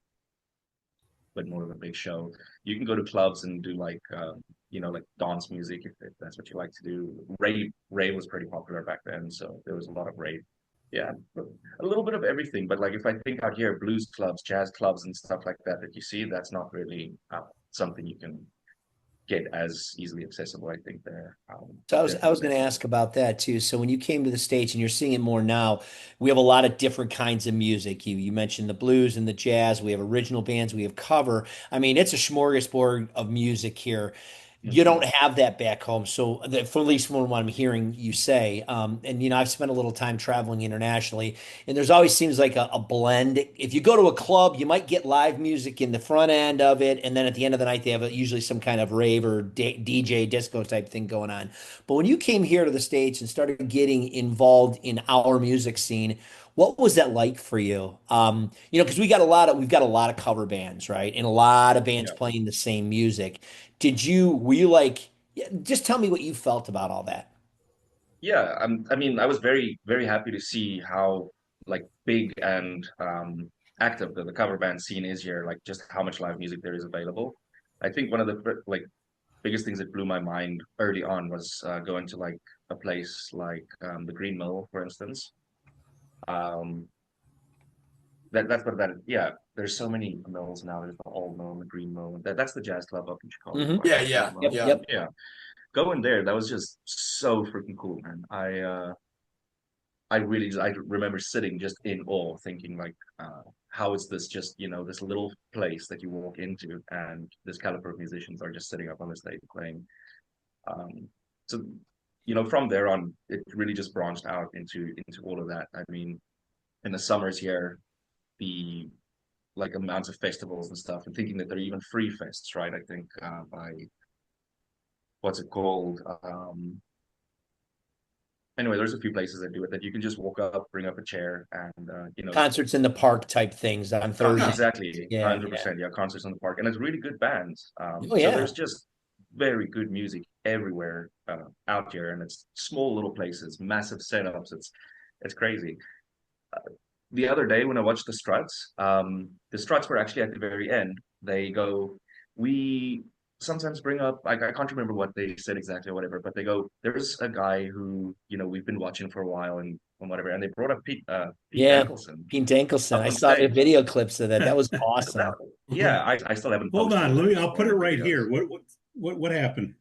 but more of a big show. You can go to clubs and do like like dance music if that's what you like to do. Rave was pretty popular back then, so there was a lot of rave. Yeah, a little bit of everything. But like if I think out here, blues clubs, jazz clubs, and stuff like that you see, that's not really something you can get as easily accessible, I think, there. So I was going to ask about that too. So when you came to the States and you're seeing it more now, we have a lot of different kinds of music. You mentioned the blues and the jazz. We have original bands. We have cover. I mean, it's a smorgasbord of music here. You don't have that back home. So for at least from what I'm hearing you say, and I've spent a little time traveling internationally, and there's always seems like a blend. If you go to a club, you might get live music in the front end of it, and then at the end of the night, they have usually some kind of rave or DJ disco type thing going on. But when you came here to the States and started getting involved in our music scene, what was that like for you? Because we've got a lot of cover bands, right? And a lot of bands Yeah. playing the same music. Were you like, yeah, just tell me what you felt about all that. Yeah, I mean, I was very, very happy to see how like big and active the cover band scene is here, like just how much live music there is available. I think one of the like biggest things that blew my mind early on was going to like a place like the Green Mill, for instance. Um, that's what that is. Yeah, there's so many mills now. There's the Old Mill and the Green Mill. That's the jazz club up in Chicago. Mhm. Right? Yeah, That's yeah, Green Yep, Mill. yeah. yep. Yeah, going there, that was just so freaking cool, man. I remember sitting just in awe, thinking like, how is this just this little place that you walk into, and this caliber of musicians are just sitting up on the stage playing. Um, so from there on, it really just branched out into all of that. I mean, in the summers here, the like amounts of festivals and stuff, and thinking that they're even free fests, right? I think by what's it called? Anyway, there's a few places that do it that you can just walk up, bring up a chair, and Concerts in the park type things on Thursday. exactly, Yeah, yeah. 100%, yeah, concerts in the park, and it's really good bands. Oh So yeah. there's just very good music everywhere out here, and it's small little places, massive setups. It's crazy. The other day when I watched the Struts were actually at the very end. They go, we sometimes bring up, I can't remember what they said exactly or whatever, but they go, there's a guy who, we've been watching for a while and whatever. And they brought up Pete Yeah. Dankelson Pete Dankelson. up I on saw the stage. video clips of that. That was That, awesome. yeah, I still haven't Hold posted on, it I'll put it or right videos. here. What happened?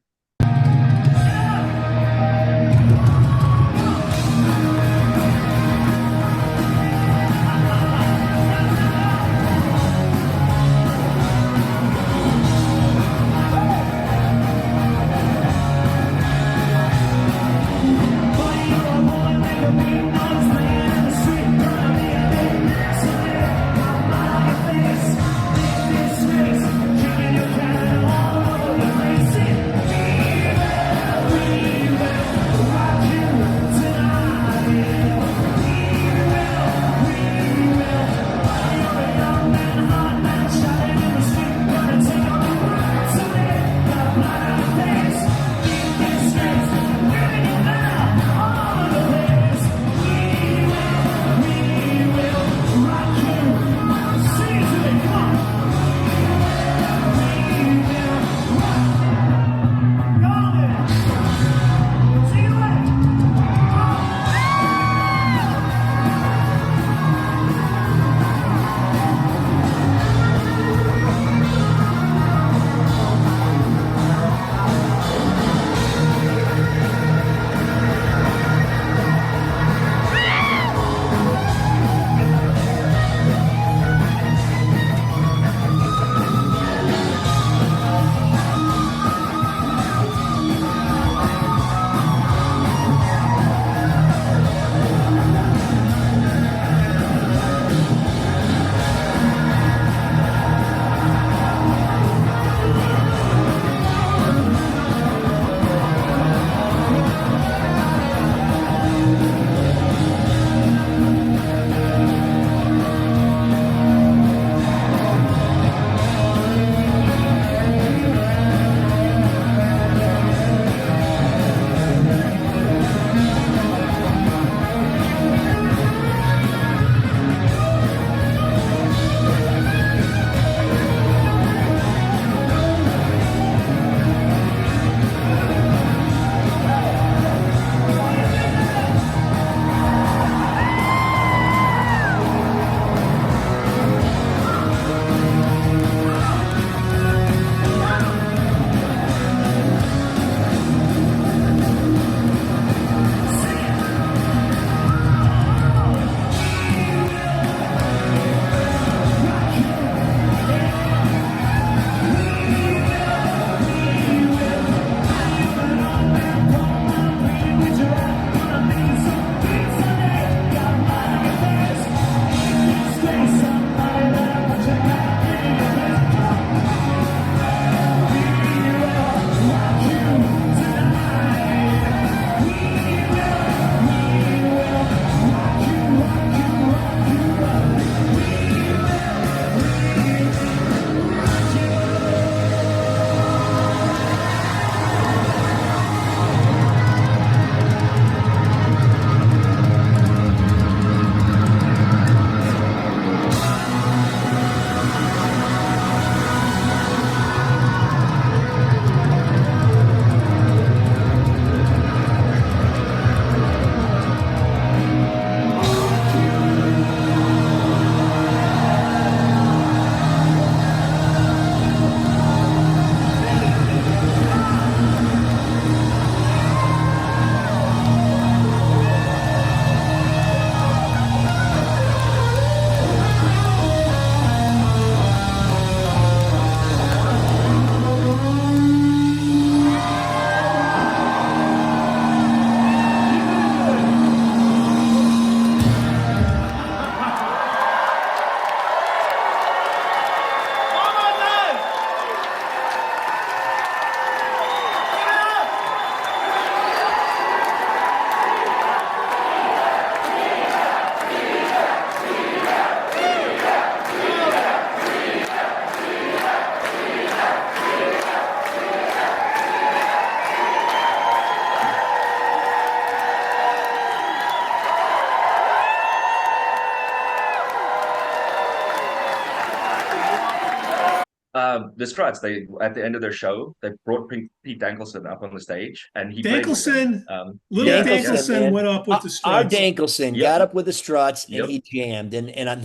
The Struts, they at the end of their show, they brought Pete Dankelson up on the stage, and he played with them. Dankelson, little Yeah, yeah, Dankelson, Dankelson man. went up with the Our Struts. Dankelson yep, got up with the Struts and yep. he jammed.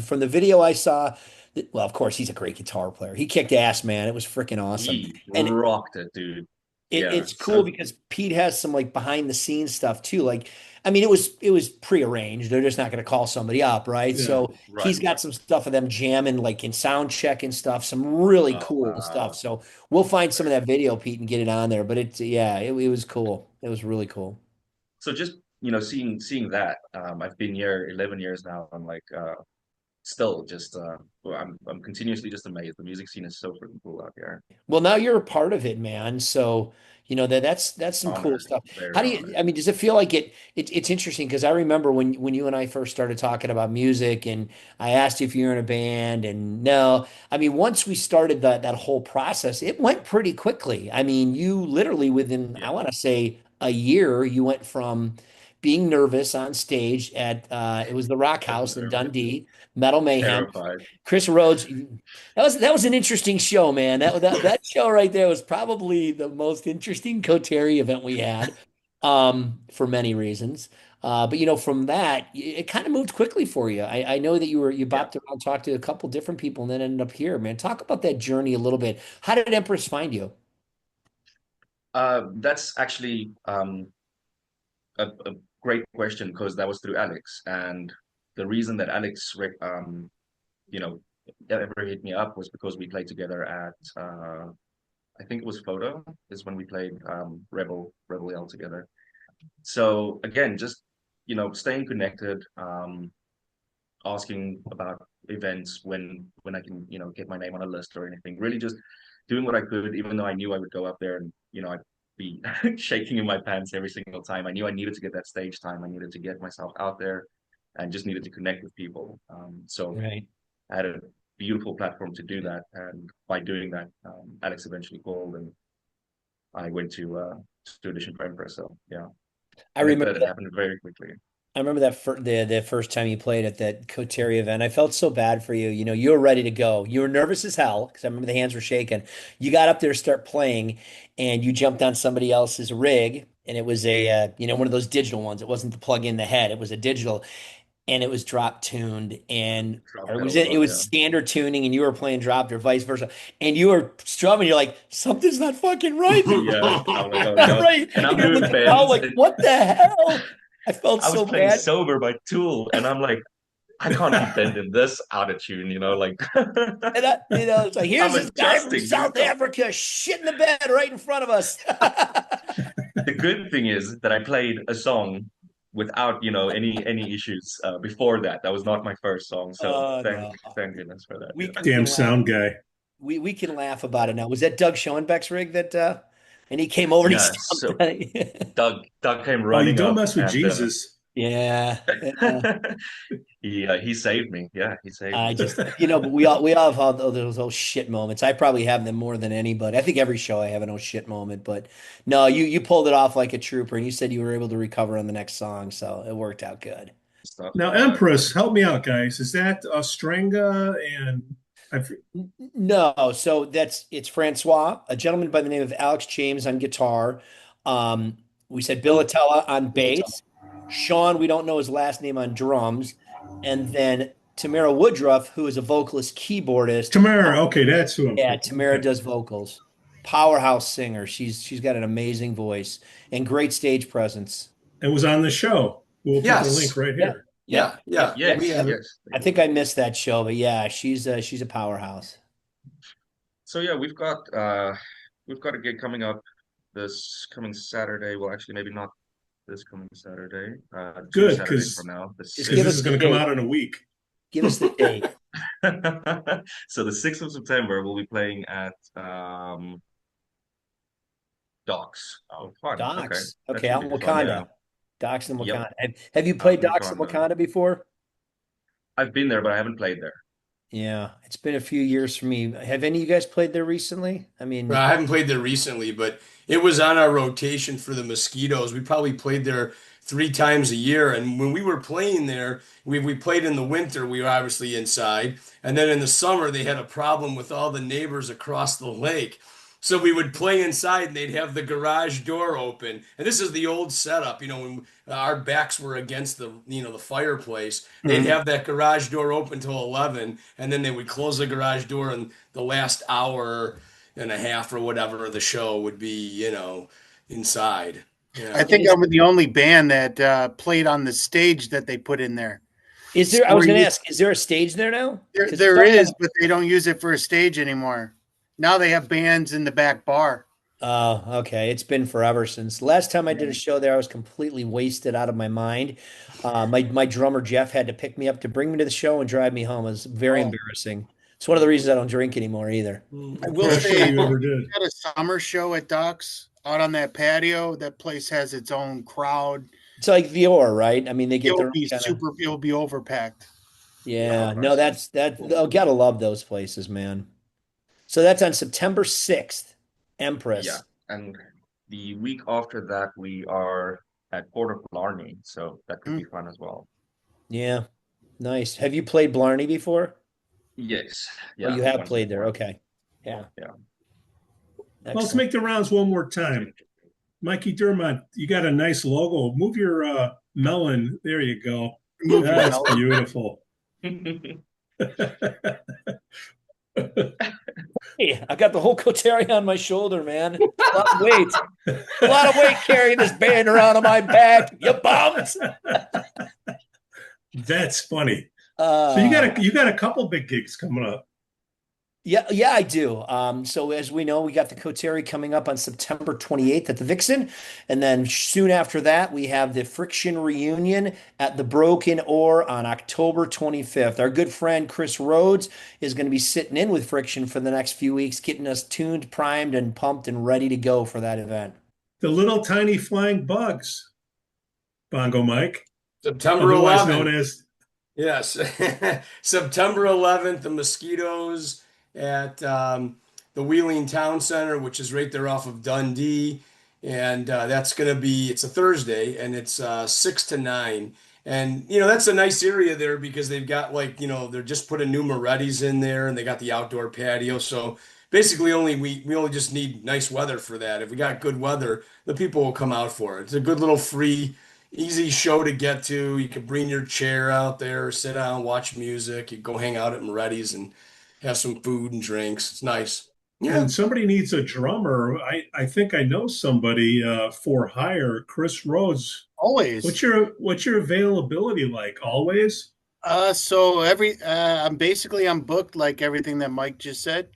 From the video I saw, well, of course, he's a great guitar player. He kicked ass, man. It was freaking awesome. He And rocked it, dude. Yeah. it's cool So, because Pete has some like behind the scenes stuff too. Like, I mean, it was prearranged. They're just not going to call somebody up, right? Yeah. So right. he's got some stuff of them jamming, like in sound check and stuff. Some really Oh cool stuff. wow. So we'll find some of that video, Pete, and get it on there. But it was cool. It was really cool. So just seeing that, I've been here 11 years now. I'm like, still just, well, I'm continuously just amazed. The music scene is so freaking cool out here. Well, now you're a part of it, man. So, that's some cool Honored, stuff. very How do you, honored. I mean, does it feel like it's interesting because I remember when you and I first started talking about music and I asked you if you were in a band and no, I mean, once we started that whole process, it went pretty quickly. I mean, you literally within, I Yeah, want to say a year, you went from being nervous on stage at it was the Rock so House in nervous, Dundee, Metal Mayhem. terrified. Chris Rhodes, that was an interesting show, man. That show right there was probably the most interesting Coterie event we had, for many reasons. But from that, it kind of moved quickly for you. I know that you Yeah. bopped around, talked to a couple different people, and then ended up here, man. Talk about that journey a little bit. How did Empress find you? That's actually a great question because that was through Alex, and the reason that Alex, you know, ever hit me up was because we played together at I think it was Photo is when we played Rebel Yell together. So again, just staying connected, asking about events when I can get my name on a list or anything. Really just doing what I could, even though I knew I would go up there and I'd be shaking in my pants every single time. I knew I needed to get that stage time. I needed to get myself out there and just needed to connect with people. So Right. I had a beautiful platform to do that. And by doing that, Alex eventually called and I went to audition for Empress. So yeah, I and remember it happened very quickly. I remember the first time you played at that Coterie event. I felt so bad for you. You were ready to go. You were nervous as hell because I remember the hands were shaking. You got up there to start playing, and you jumped on somebody else's rig, and it was one of those digital ones. It wasn't the plug in the head. It was a digital, and it was drop tuned, and Drop or it that was a lot, it was yeah. standard tuning, and you were playing dropped or vice versa, and you were strumming. You're like, something's not fucking right. Yeah, I'm like, oh Not no. right. And And I'm you're doing looking around bends like, and what the hell? I felt I was so playing bad. sober by Tool, and I'm like, I can't be bending this out of tune, like And it's like, here's I'm this guy from adjusting, dude. South Africa shit in the bed right in front of us. The good thing is that I played a song without, any issues before that. That was not my first song, so Oh thank no. thank goodness for that. We Yeah. we Damn can laugh. sound guy. We can laugh about it now. Was that Doug Schoenbeck's rig that and he came over and he Yeah. stomped So on it? Doug came Oh, you running don't up mess with and Jesus. Yeah. Yeah. he saved me. Yeah, he saved I me. just, but we all have had those shit moments. I probably have them more than anybody. I think every show I have an oh shit moment, but no, you pulled it off like a trooper, and you said you were able to recover on the next song, so it worked out good. Stuff. Now, Empress, help me out, guys. Is that Ostrenga and I've No, so it's Francois, a gentleman by the name of Alex James on guitar. Um, we said Bill Atella on bass. Sean, we don't know his last name on drums, and then Tamara Woodruff, who is a vocalist keyboardist. Tamara? Okay, that's who I'm Yeah, thinking. Tamara Okay, does vocals. Powerhouse singer. She's got an amazing voice and great stage presence. it was on the show. We'll put the link Yes. right Yeah, here. yeah, Yeah. yeah. Yeah. We Yes, have. yes. I think I missed that show, but yeah, she's a powerhouse. So yeah, we've got a gig coming up this coming Saturday. Well, actually, maybe not this coming Saturday. Two Good, Saturdays from because now, the Just because give this us is sixth. the going to come date. out in a week. Give us the date. So the 6th of September, we'll be playing at Docks. Oh, fun. Okay, Docs. that Okay, should out be in fun. Yeah. Wakanda. Docs in Yep. Wakanda. Have you Out played in Docs in Wakanda. Wakanda before? I've been there, but I haven't played there. Yeah, it's been a few years for me. Have any of you guys played there recently? I Well, mean, I haven't played there recently, but it was on our rotation for the Mosquitos. We probably played there 3 times a year. And when we were playing there, we played in the winter. We were obviously inside, and then in the summer they had a problem with all the neighbors across the lake. So we would play inside, and they'd have the garage door open. And this is the old setup, when our backs were against the fireplace. They'd Mhm. have that garage door open till 11, and then they would close the garage door, and the last hour and a half or whatever of the show would be, inside. I Yeah. think I'm the only band that played on the stage that they put in there. Is there? I was Or going to you- ask. Is there a stage there now? There, 'Cause there some of is, them- but they don't use it for a stage anymore. Now they have bands in the back bar. Oh, okay. It's been forever since last time I did a show there. I was completely wasted out of my mind. My drummer Jeff had to pick me up to bring me to the show and drive me home. It was very Oh. embarrassing. It's one of the reasons I don't drink anymore either. I will Best show say, you ever did. at a summer show at Docks out on that patio, that place has its own crowd. It's like Vior, right? I mean, they get It'll their own be kinda- super. It'll be overpacked. Yeah, Yeah, no, that's that. Oh, gotta love those places, man. So that's on September 6th, Empress. Yeah. And the week after that, we are at Port of Blarney, so that could be fun as well. Yeah, nice. Have you played Blarney before? Yes. Oh, Yeah. you have once played there. before. Okay. Yeah. Yeah. Well, let's Excellent. make the rounds one more time. Mikey Dermont, you got a nice logo. Move your melon. There you go. Move your That's melon. beautiful. Hey, I got the whole Coterie on my shoulder, man. A lot of weight. A lot of weight carrying this band around on my back. You bums. That's funny. So you got a couple big gigs coming up. Yeah, I do. So as we know, we got the Coterie coming up on September 28th at the Vixen. And then soon after that, we have the Friction reunion at the Broken Oar on October 25th. Our good friend Chris Rhodes is going to be sitting in with Friction for the next few weeks, getting us tuned, primed, and pumped and ready to go for that event. The little tiny flying bugs. Bongo Mike. September Otherwise 11th. known as Yes. September 11th, the Mosquitos at the Wheeling Town Center, which is right there off of Dundee. And that's going to be, it's a Thursday, and it's 6 to 9. And, that's a nice area there because they've got they're just putting new Moretti's in there, and they got the outdoor patio. So basically we only just need nice weather for that. If we got good weather, the people will come out for it. It's a good little free, easy show to get to. You can bring your chair out there, sit down, watch music. You go hang out at Moretti's and have some food and drinks. It's nice. Yeah. and somebody needs a drummer. I think I know somebody for hire. Chris Rhodes. Always. What's your availability like? Always? So I'm booked like everything that Mike just said.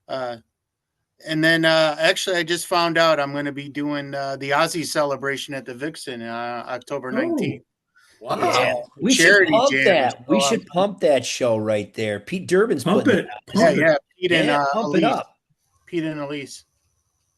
And then actually I just found out I'm going to be doing the Ozzy celebration at the Vixen October 19th. Wow. Yeah, we should Charity pump jam. that. We So, should pump that show right there. Pete Durbin's Pump putting it. it out. Pump it. Yeah, Pete and Yeah, pump it Elise. up. Pete and Elise.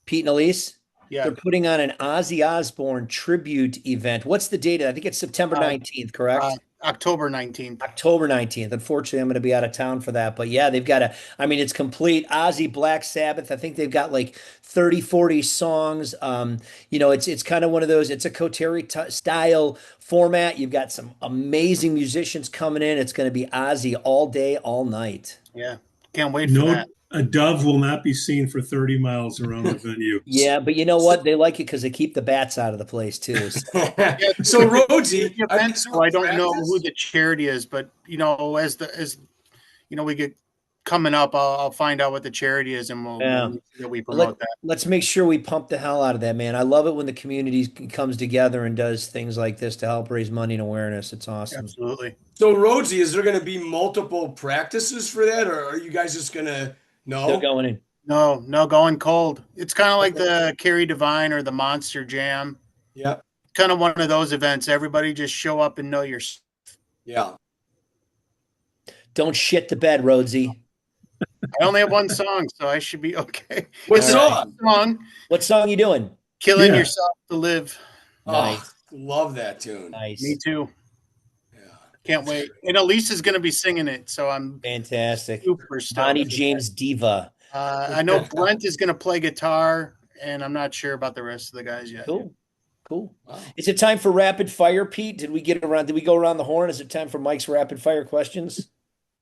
Pete and Elise, Yeah. they're putting on an Ozzy Osbourne tribute event. What's the date? I think it's September 19th, correct? October 19th. October 19th. Unfortunately, I'm going to be out of town for that. But yeah, they've got it's complete Ozzy Black Sabbath. I think they've got like 30, 40 songs. It's kind of one of those, it's a Coterie style format. You've got some amazing musicians coming in. It's going to be Ozzy all day, all night. Yeah. Can't wait for No, that. a dove will not be seen for 30 miles around the venue. Yeah, but you know what? They like it because they keep the bats out of the place too. So. So Rhodesy, So I don't know who the charity is, but as we get coming up, I'll find out what the charity is, and we promote that. Let's make sure we pump the hell out of that, man. I love it when the community comes together and does things like this to help raise money and awareness. It's awesome. Absolutely. So Rhodesy, is there going to be multiple practices for that, or are you guys just going to Still going in. No, going cold. It's kind of like the Carrie Divine or the Monster Jam. Yeah. Kind of one of those events. Everybody just show up and know your. Yeah. Don't shit the bed, Rhodesy. I only have one song, so I should be okay. What It's a song? song, What song you doing? Killing Yeah. Yourself to Live. Nice. Oh, love that tune. Nice. Me too. Yeah. Can't wait. And Elise is going to be singing it, so I'm Fantastic. super stoked. Bonnie James Diva. I know Brent is going to play guitar, and I'm not sure about the rest of the guys yet. Cool. Cool. Wow. Is it time for rapid fire, Pete? Did we go around the horn? Is it time for Mike's rapid fire questions?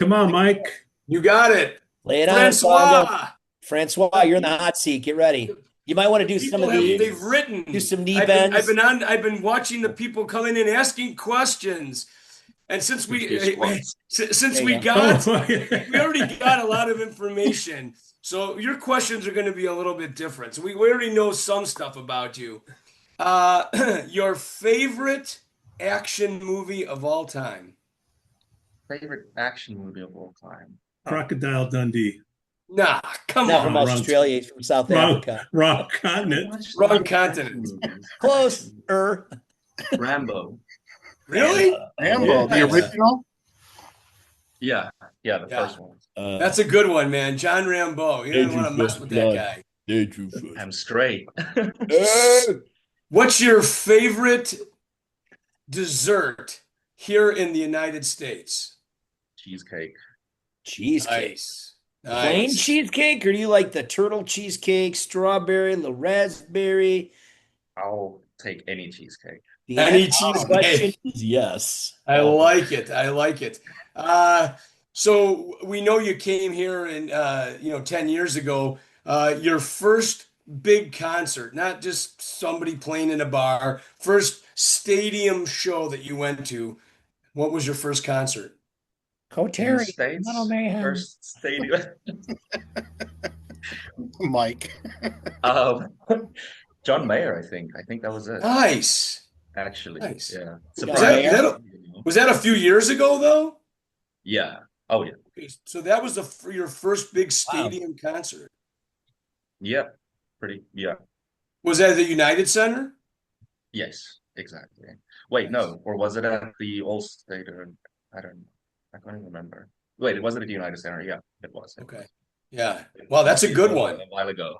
Come on, Mike. You got it. Lay it on us, Bongo. Francois. Francois, you're in the hot seat. Get ready. You might want to do some People of these. they've written. Do some knee I've bends. been watching the people coming in asking questions. And since we got Oh, we already got a lot of information. So your questions are going to be a little bit different. So we already know some stuff about you. Your favorite action movie of all time? Favorite action movie of all time? Crocodile Dundee. Nah, come Not from on. wrong- Australia, he's from South Africa. Wrong continent. Wrong continent. Close. Rambo. Really? Rambo, the Yeah. original. Yeah, the Yeah. first one. That's a good one, man. John Rambo. You don't want to mess with that guy. I'm straight. What's your favorite dessert here in the United States? Cheesecake. Cheesecake. Nice. Plain Nice. cheesecake, or do you like the turtle cheesecake, strawberry, the raspberry? I'll take any cheesecake. The Any answer to the cheesecake. question is yes. I like it. I like it. So we know you came here and 10 years ago. Your first big concert, not just somebody playing in a bar, first stadium show that you went to. What was your first concert? In the Coterie. States, Little Mayhem. first stadium. Mike. John Mayer, I think. I think that was it. Nice. Actually, Nice. yeah. Was that- Was that a few years ago though? Yeah. Oh yeah. Okay, so that was your first big stadium concert. Yep. Yeah. Was that at the United Center? Yes. Exactly. Wait, no. Or was it at the All-State? I don't know. I can't even remember. Wait, it wasn't at the United Center. Yeah, it was. Okay. Yeah. Well, that's a good one. A while ago.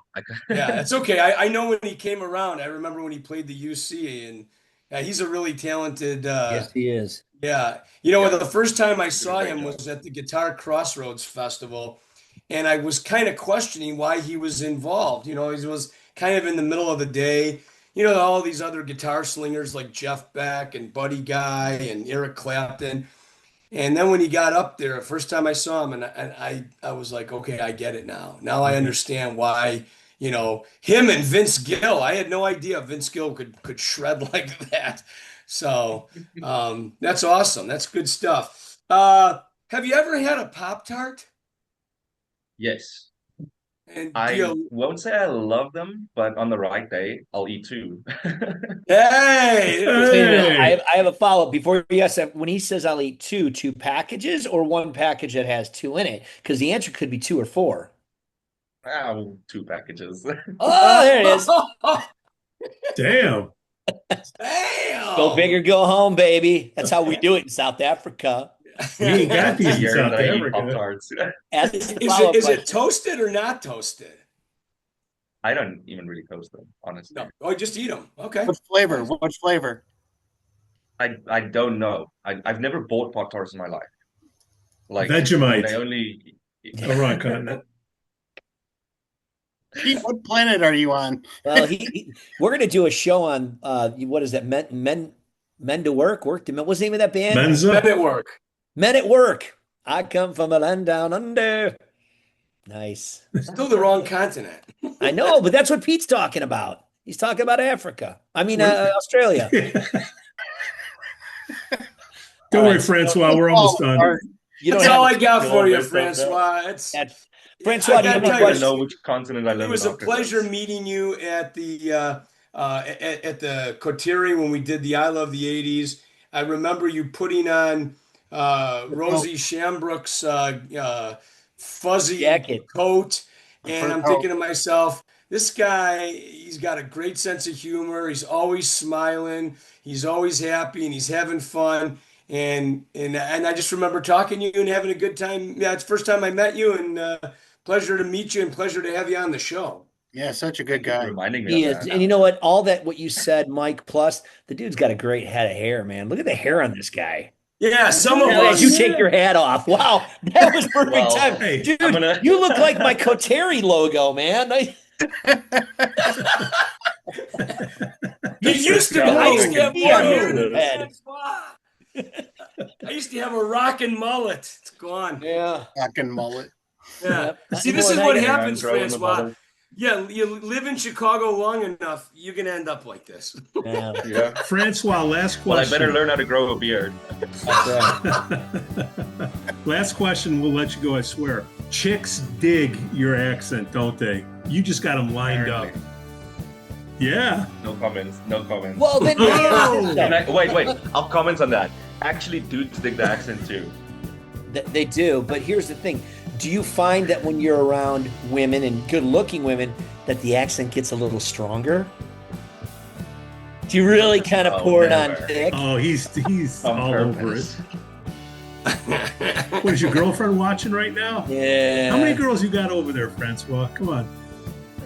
Yeah, that's okay. I know when he came around. I remember when he played the UC, and yeah, he's a really talented. Yes, he is. Yeah, the first time I saw him was at the Guitar Crossroads Festival, and I was kind of questioning why he was involved. He was kind of in the middle of the day. All these other guitar slingers like Jeff Beck and Buddy Guy and Eric Clapton. And then when he got up there, first time I saw him, and I was like, okay, I get it now. Now I understand why, him and Vince Gill. I had no idea Vince Gill could shred like that. So that's awesome. That's good stuff. Have you ever had a Pop-Tart? Yes. And I won't say I love them, but on the right day, I'll eat two. Hey! Hey. I have a follow-up before you ask that. When he says I'll eat two packages or one package that has two in it, because the answer could be 2 or 4. Two packages. Oh, there it is. Damn. Damn! Go big or go home, baby. That's how we do it in South Africa. We ain't got these in Year South that I eat Africa. Pop-Tarts. Ask the Is follow-up it question. toasted or not toasted? I don't even really toast them, honestly. No. Oh, just eat them. Okay. What flavor? What flavor? I don't know. I've never bought Pop-Tarts in my life. Like Vegemite. they only. The wrong continent. Pete, what planet are you on? Well, we're going to do a show on what is that? Men to work. What's the name of that band? Menza. Men at work. Men at Work. I come from a land down under. Nice. Still the wrong continent. I know, but that's what Pete's talking about. He's talking about Africa. I mean, Australia. Don't worry, Francois. We're almost done. You don't That's have all to- I got for you, Don't mess up, Francois. Francois, do you I have gotta any tell I you, don't know which continent I live It in. was a after pleasure this. meeting you at the at the Coterie when we did the I Love the '80s. I remember you putting on Rosie Shambrook's fuzzy Jacket. coat, and I'm thinking to myself, this guy, he's got a great sense of humor. He's always smiling. He's always happy, and he's having fun. And I just remember talking to you and having a good time. Yeah, it's the first time I met you, and pleasure to meet you and pleasure to have you on the show. Yeah, such a good Thank you for guy. reminding me He of is. that. And you know what? What you said, Mike, plus the dude's got a great head of hair, man. Look at the hair on this guy. Yeah, some of As us. you take your hat off. Wow. That was perfect Well, time. hey, Dude, I'm gonna- you look like my Coterie logo, man. You used to. No, I used to have yeah, more hair yeah. than Francois. I used to have a rockin' mullet. It's gone. Yeah. Fucking mullet. Yeah. Yep. See, this is Not what anymore. happens, Growing the Francois. mullet. Yeah, you live in Chicago long enough, you're gonna end up like this. Yeah. Yeah. Francois, last question. Well, I better learn how to grow a beard. That's right. Last question, we'll let you go, I swear. Chicks dig your accent, don't they? You just got them lined up. Apparently. Yeah. No comments. No comments. Well, then Oh! Wait. I'll comment on that. Actually, dudes dig the accent too. They do, but here's the thing. Do you find that when you're around women and good-looking women that the accent gets a little stronger? Do you really kind of Oh, pour it on never. thick? Oh, he's On all over purpose. it. What, is your girlfriend watching right now? Yeah. How many girls you got over there, Francois? Come on.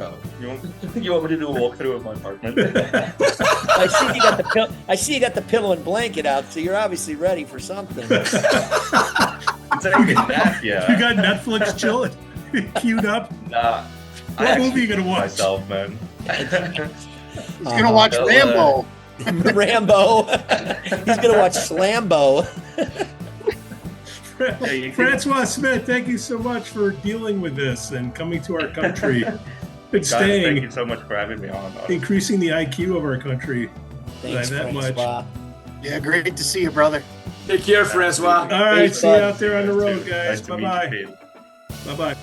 Oh, you want me to do a walkthrough of my apartment? I see you got the I see you got the pillow and blanket out, so you're obviously ready for something. It's not even that, yeah. You got Netflix chilling, queued up. Nah. What movie you gonna watch? Myself, man. He's gonna watch Well, Rambo. Rambo. He's gonna watch Slambo. Francois Smit, thank you so much for dealing with this and coming to our country and Guys, thank staying, you so much for having me on. increasing the IQ of our country Thanks, by that much. Francois. Yeah, great to see you, brother. Take care, Francois. All right, Thanks, see you bud. out there on the road, Nice guys. to meet Bye-bye. you, Pete. Bye-bye.